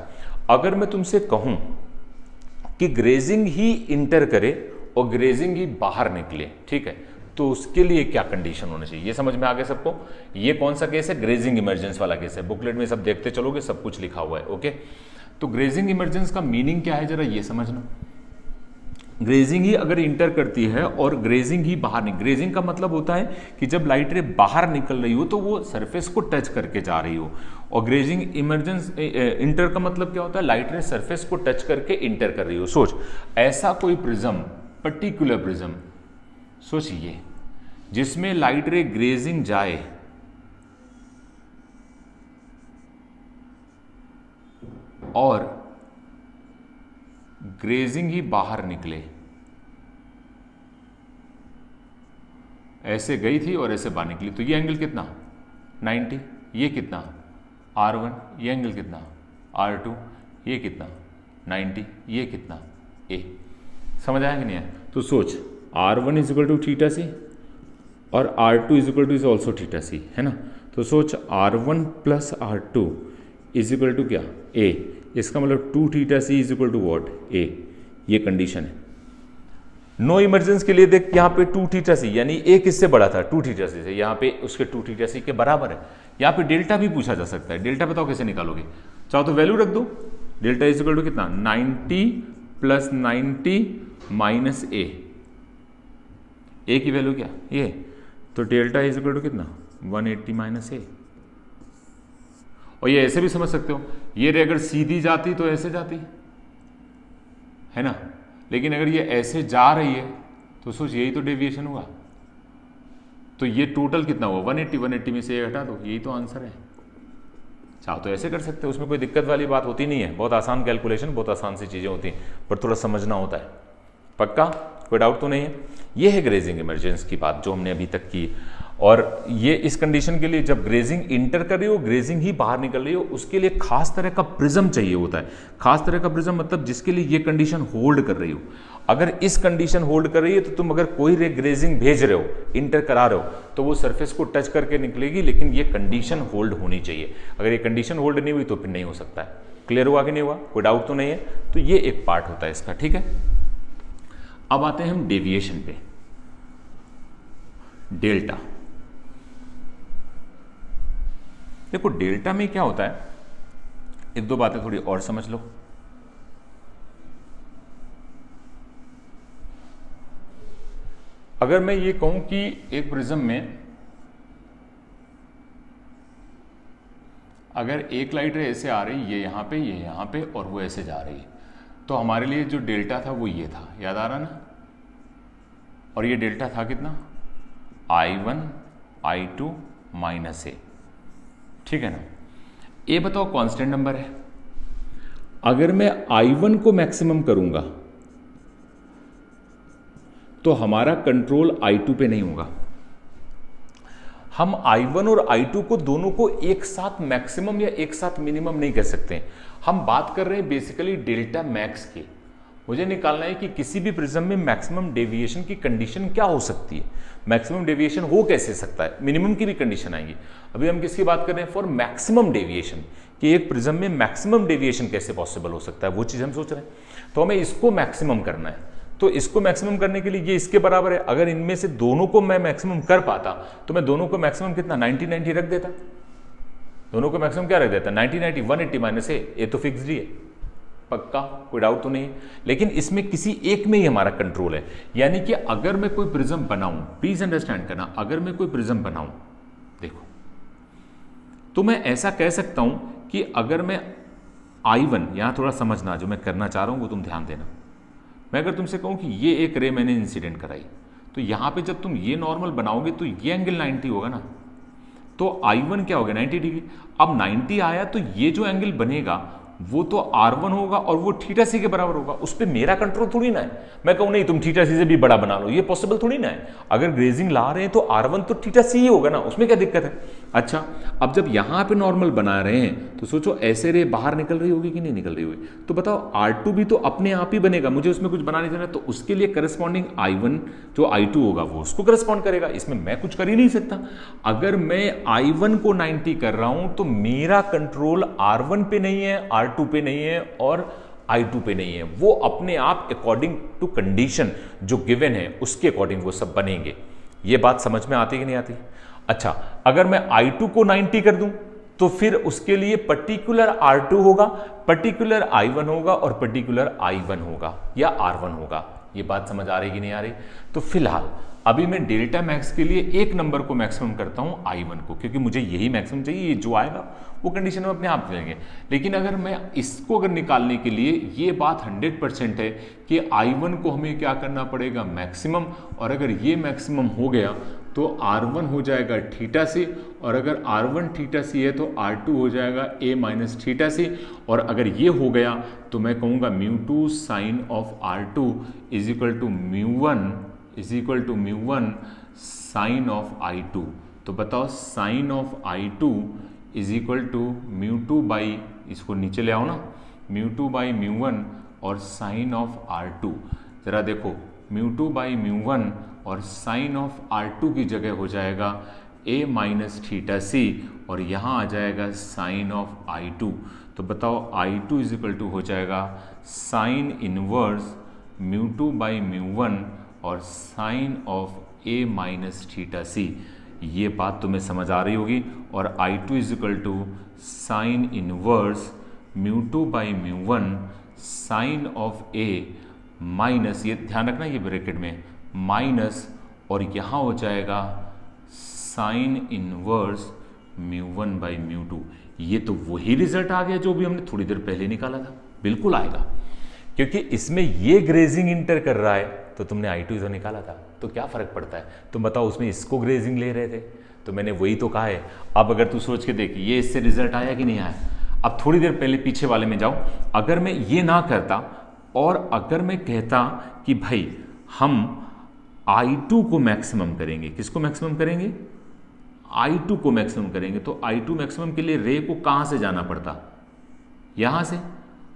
अगर मैं तुमसे कहूं कि ग्रेजिंग ही इंटर करे और ग्रेजिंग ही बाहर निकले, ठीक है, तो उसके लिए क्या कंडीशन होना चाहिए, ये समझ में आ गया सबको। ये कौन सा केस है, ग्रेजिंग इमरजेंस वाला केस है। बुकलेट में सब देखते चलोगे, सब कुछ लिखा हुआ है। ओके, तो ग्रेजिंग इमरजेंस का मीनिंग क्या है, जरा ये समझना। ग्रेजिंग ही अगर इंटर करती है और ग्रेजिंग ही बाहर नहीं, ग्रेजिंग का मतलब होता है कि जब लाइट रे बाहर निकल रही हो तो वो सरफेस को टच करके जा रही हो, और ग्रेजिंग इमरजेंस इंटर का मतलब क्या होता है, लाइट रे सरफेस को टच करके इंटर कर रही हो। सोच, ऐसा कोई प्रिज्म, पर्टिकुलर प्रिज्म सोचिए जिसमें लाइट रे ग्रेजिंग जाए और ग्रेजिंग ही बाहर निकले, ऐसे गई थी और ऐसे बाहर निकली, तो ये एंगल कितना 90, ये कितना R1, ये एंगल कितना R2, ये कितना 90, ये कितना A। समझ आया कि नहीं आया? तो सोच, R1 is equal to theta C और R2 is equal to is also theta C, है ना। तो सोच R1 plus R2 is equal to क्या A, इसका मतलब 2 theta C is equal to what A। ये कंडीशन है। नो इमरजेंस के लिए देख, यहाँ पे 2 थीटा सी यानी A किससे बड़ा था, 2 थीटा सी से, यहाँ पे उसके 2 थीटा सी के बराबर है। यहाँ पे डेल्टा भी पूछा जा सकता है, डेल्टा बताओ कैसे निकालोगे, चाहो तो वैल्यू रख दो, डेल्टा इज इक्वल टू कितना 90 प्लस 90 माइनस A की वैल्यू क्या ये, तो डेल्टा इज इक्वल टू कितना 180 माइनस A। और ये ऐसे भी समझ सकते हो, ये रे अगर सीधी जाती तो ऐसे जाती है ना, लेकिन अगर ये ऐसे जा रही है तो सोच यही तो डेविएशन हुआ, तो ये टोटल कितना हुआ 180 में से ये हटा दो, यही तो आंसर है। चाहो तो ऐसे कर सकते हो, उसमें कोई दिक्कत वाली बात होती नहीं है, बहुत आसान कैलकुलेशन, बहुत आसान सी चीज़ें होती हैं, पर थोड़ा समझना होता है। पक्का, कोई डाउट तो नहीं है? ये है ग्रेजिंग इमरजेंस की बात जो हमने अभी तक की। और ये इस कंडीशन के लिए जब ग्रेजिंग इंटर कर रही हो, ग्रेजिंग ही बाहर निकल रही हो, उसके लिए खास तरह का प्रिज्म चाहिए होता है। खास तरह का प्रिज्म मतलब जिसके लिए ये कंडीशन होल्ड कर रही हो। अगर इस कंडीशन होल्ड कर रही है तो तुम अगर कोई रे ग्रेजिंग भेज रहे हो, इंटर करा रहे हो, तो वो सरफेस को टच करके निकलेगी, लेकिन ये कंडीशन होल्ड होनी चाहिए। अगर ये कंडीशन होल्ड नहीं हुई तो फिर नहीं हो सकता है। क्लियर हुआ कि नहीं हुआ, कोई डाउट तो नहीं है? तो ये एक पार्ट होता है इसका, ठीक है। अब आते हैं हम डेविएशन पे। डेल्टा, देखो डेल्टा में क्या होता है, एक दो बातें थोड़ी और समझ लो। अगर मैं ये कहूं कि एक प्रिज्म में अगर एक लाइट रे ऐसे आ रही, ये यहां पे, ये यहां पे, और वो ऐसे जा रही है, तो हमारे लिए जो डेल्टा था वो ये था, याद आ रहा ना। और ये डेल्टा था कितना I1 I2 माइनस A, ठीक है ना। ए बताओ कांस्टेंट नंबर है, अगर मैं I1 को मैक्सिमम करूंगा तो हमारा कंट्रोल I2 पे नहीं होगा। हम I1 और I2 को दोनों को एक साथ मैक्सिमम या एक साथ मिनिमम नहीं कर सकते। हम बात कर रहे हैं बेसिकली डेल्टा मैक्स की। मुझे निकालना है कि किसी भी प्रिज्म में मैक्सिमम डेविएशन की कंडीशन क्या हो सकती है, मैक्सिमम डेविएशन हो कैसे सकता है, मिनिमम की भी कंडीशन आएगी। अभी हम किसकी बात कर रहे हैं, फॉर मैक्सिमम डेविएशन, कि एक प्रिज्म में मैक्सिमम डेविएशन कैसे पॉसिबल हो सकता है, वो चीज हम सोच रहे हैं। तो हमें इसको मैक्सिमम करना है, तो इसको मैक्सिमम करने के लिए ये इसके बराबर है। अगर इनमें से दोनों को मैं मैक्सिमम कर पाता तो मैं दोनों को मैक्सिमम कितना 90 रख देता, दोनों को मैक्सिमम क्या रख देता 90 180 माइनस ए तो फिक्स्ड ही है। पक्का, कोई डाउट तो नहीं है। लेकिन इसमें किसी एक में ही हमारा कंट्रोल है, यानी कि अगर मैं कोई प्रिज्म बनाऊं, प्लीज अंडरस्टैंड करना, अगर मैं कोई प्रिज्म बनाऊं, देखो, तो मैं ऐसा कह सकता हूं कि अगर मैं I1, यहां थोड़ा समझना, जो मैं करना चाह रहा हूं वो तुम ध्यान देना। मैं अगर तुमसे कहूं कि ये एक रे मैंने इंसिडेंट कराई, तो यहां पे जब तुम ये नॉर्मल बनाओगे तो ये एंगल 90 होगा ना, तो I1 क्या हो गया 90 डिग्री। अब 90 आया तो ये जो एंगल बनेगा वो तो R1 होगा और वो थीटा सी के बराबर होगा। उस पर मेरा कंट्रोल थोड़ी ना है। मैं कहूं नहीं तुम थीटा सी से भी बड़ा बना लो, ये पॉसिबल थोड़ी ना है। अगर ग्रेजिंग ला रहे हैं तो R1 तो थीटा सी ही होगा ना, उसमें क्या दिक्कत है। अच्छा, अब जब यहां पे नॉर्मल बना रहे हैं तो सोचो ऐसे रे बाहर निकल रही होगी कि नहीं निकल रही होगी, तो बताओ R2 भी तो अपने आप ही बनेगा, मुझे उसमें कुछ बनाने देना है। तो उसके लिए करस्पॉन्डिंग I1 जो I2 होगा वो उसको करस्पॉन्ड करेगा, इसमें मैं कुछ कर ही नहीं सकता। अगर मैं I1 को 90 कर रहा हूं तो मेरा कंट्रोल R1 पे नहीं है, R2 पे नहीं है और I2 पे नहीं है। वो अपने आप अकॉर्डिंग टू कंडीशन जो गिवन है उसके अकॉर्डिंग वो सब बनेंगे। ये बात समझ में आती कि नहीं आती? अच्छा, अगर मैं I2 को 90 कर दूं तो फिर उसके लिए पर्टिकुलर R2 होगा, पर्टिकुलर I1 होगा और पर्टिकुलर I1 होगा या R1 होगा। ये बात समझ आ रही कि नहीं आ रही? तो फिलहाल अभी मैं डेल्टा मैक्स के लिए एक नंबर को मैक्सिमम करता हूं I1 को, क्योंकि मुझे यही मैक्सिमम चाहिए, ये जो आएगा वो कंडीशन में अपने आप लेंगे। लेकिन अगर मैं इसको अगर निकालने के लिए, ये बात 100% है कि I1 को हमें क्या करना पड़ेगा, मैक्सिमम, और अगर ये मैक्सिमम हो गया तो R1 हो जाएगा थीटा से, और अगर R1 थीटा सी है तो R2 हो जाएगा A माइनस थीटा से, और अगर ये हो गया तो मैं कहूँगा μ2 sine of R2 is equal to μ1 sine of I2। तो बताओ sine of I2 is equal to μ2 by, इसको नीचे ले आओ ना, μ2 बाई μ1 और साइन ऑफ R2। जरा देखो μ2 बाई μ1 और साइन ऑफ R2 की जगह हो जाएगा A माइनस थीटा सी, और यहाँ आ जाएगा साइन ऑफ I2। तो बताओ I2 इज इक्वल टू हो जाएगा साइन इनवर्स μ2 बाई μ1 और sine of A minus theta C. ये बात तुम्हें समझ आ रही होगी। और I2 is equal to sine inverse μ2 by μ1 sine of A minus, ये ध्यान रखना ये ब्रैकेट में माइनस, और यहाँ हो जाएगा साइन इनवर्स μ1 बाई μ2। ये तो वही रिजल्ट आ गया जो भी हमने थोड़ी देर पहले निकाला था, बिल्कुल आएगा, क्योंकि इसमें ये ग्रेजिंग इंटर कर रहा है तो तुमने I2 जो निकाला था, तो क्या फर्क पड़ता है? तुम बताओ, उसमें इसको ग्रेजिंग ले रहे थे, तो मैंने वही तो कहा है। अब अगर तू सोच के देख, ये इससे रिजल्ट आया कि नहीं आया? अब थोड़ी देर पहले पीछे वाले में जाओ, अगर मैं ये ना करता और अगर मैं कहता कि भाई हम I2 को मैक्सिमम करेंगे, किसको मैक्सिमम करेंगे? I2 को मैक्सिमम करेंगे, तो I2 मैक्सिमम के लिए रे को कहाँ से जाना पड़ता? यहाँ से।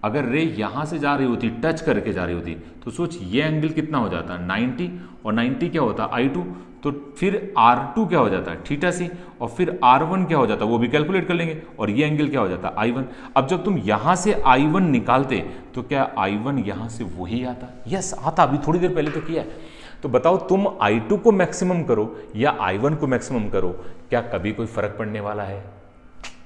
अगर रे यहाँ से जा रही होती, टच करके जा रही होती, तो सोच ये एंगल कितना हो जाता? 90, और 90 क्या होता? I2, तो फिर R2 क्या हो जाता है? थीटा सी, और फिर R1 क्या हो जाता है? वो भी कैलकुलेट कर लेंगे, और ये एंगल क्या हो जाता? I1। अब जब तुम यहाँ से I1 निकालते तो क्या I1 यहाँ से वही आता? यस आता, अभी थोड़ी देर पहले तो किया है। तो बताओ, तुम I2 को मैक्सिमम करो या I1 को मैक्सिमम करो, क्या कभी कोई फर्क पड़ने वाला है?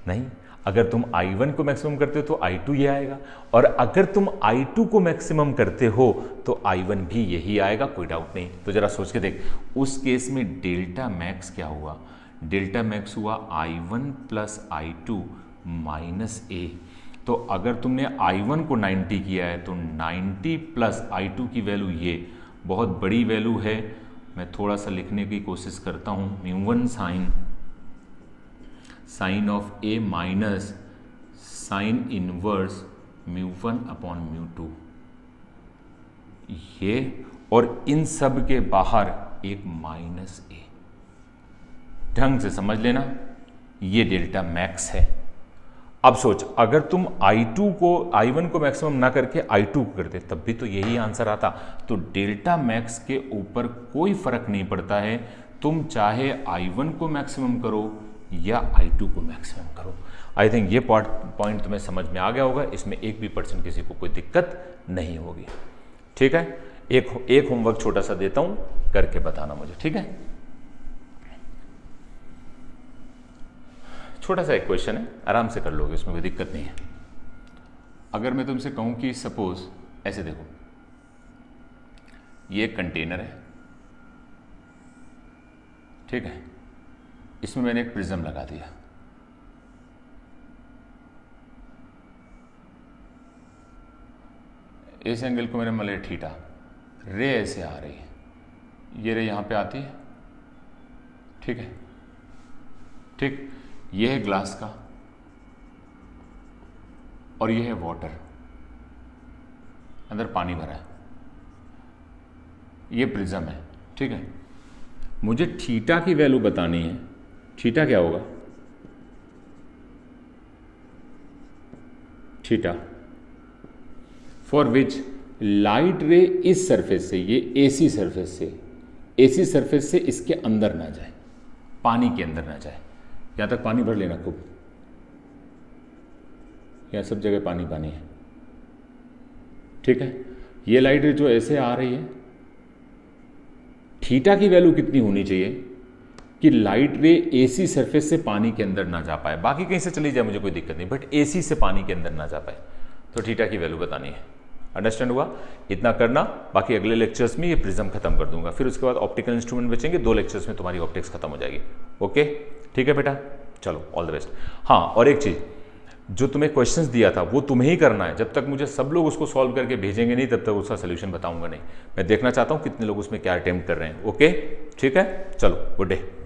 नहीं। अगर तुम I1 को मैक्सिमम करते हो तो I2 ये आएगा, और अगर तुम I2 को मैक्सिमम करते हो तो I1 भी यही आएगा, कोई डाउट नहीं। तो जरा सोच के देख, उस केस में डेल्टा मैक्स क्या हुआ? डेल्टा मैक्स हुआ I1 plus I2 minus A। तो अगर तुमने I1 को 90 किया है तो 90 प्लस I2 की वैल्यू, ये बहुत बड़ी वैल्यू है। मैं थोड़ा सा लिखने की कोशिश करता हूँ, μ1 sine of A minus sine inverse μ1 upon μ2, ये, और इन सब के बाहर एक माइनस A। ढंग से समझ लेना, ये डेल्टा मैक्स है। अब सोच, अगर तुम I1 को मैक्सिमम ना करके I2 को करते तब भी तो यही आंसर आता। तो डेल्टा मैक्स के ऊपर कोई फर्क नहीं पड़ता है, तुम चाहे I1 को मैक्सिमम करो या I2 को मैक्सिमम करो। आई थिंक ये पॉइंट तुम्हें समझ में आ गया होगा, इसमें 1% किसी को कोई दिक्कत नहीं होगी। ठीक है, एक होमवर्क छोटा सा देता हूं, करके बताना मुझे, ठीक है? छोटा सा एक क्वेश्चन है, आराम से कर लोगे, इसमें कोई दिक्कत नहीं है। अगर मैं तुमसे कहूं कि सपोज ऐसे देखो, ये एक कंटेनर है, ठीक है, इसमें मैंने एक प्रिज्म लगा दिया, इस एंगल को मैंने मान लिया थीटा, रे ऐसे आ रही है, ये रे यहां पे आती है, ठीक है, ठीक, ये है ग्लास का और ये है वाटर, अंदर पानी भरा है, ये प्रिज्म है, ठीक है। मुझे थीटा की वैल्यू बतानी है, थीटा क्या होगा? थीटा फॉर विच लाइट रे इस सरफेस से, ये एसी सरफेस से, एसी सरफेस से इसके अंदर ना जाए, पानी के अंदर ना जाए, यहां तक पानी भर लेना खूब, यहां सब जगह पानी पानी है, ठीक है। ये लाइट रे जो ऐसे आ रही है, थीटा की वैल्यू कितनी होनी चाहिए कि लाइट रे एसी सरफेस से पानी के अंदर ना जा पाए, बाकी कहीं से चली जाए मुझे कोई दिक्कत नहीं, बट एसी से पानी के अंदर ना जा पाए, तो थीटा की वैल्यू बतानी है। अंडरस्टैंड हुआ? इतना करना, बाकी अगले लेक्चर्स में ये प्रिज्म खत्म कर दूंगा, फिर उसके बाद ऑप्टिकल इंस्ट्रूमेंट बचेंगे, 2 लेक्चर्स में तुम्हारी ऑप्टिक्स खत्म हो जाएगी। ओके, ठीक है बेटा, चलो ऑल द बेस्ट। हाँ, और एक चीज़, जो तुम्हें क्वेश्चंस दिया था वो तुम्हें ही करना है, जब तक मुझे सब लोग उसको सॉल्व करके भेजेंगे नहीं तब तक उसका सोल्यूशन बताऊंगा नहीं। मैं देखना चाहता हूँ कितने लोग उसमें क्या अटेम्प्ट कर रहे हैं। ओके, ठीक है, चलो, गुड डे।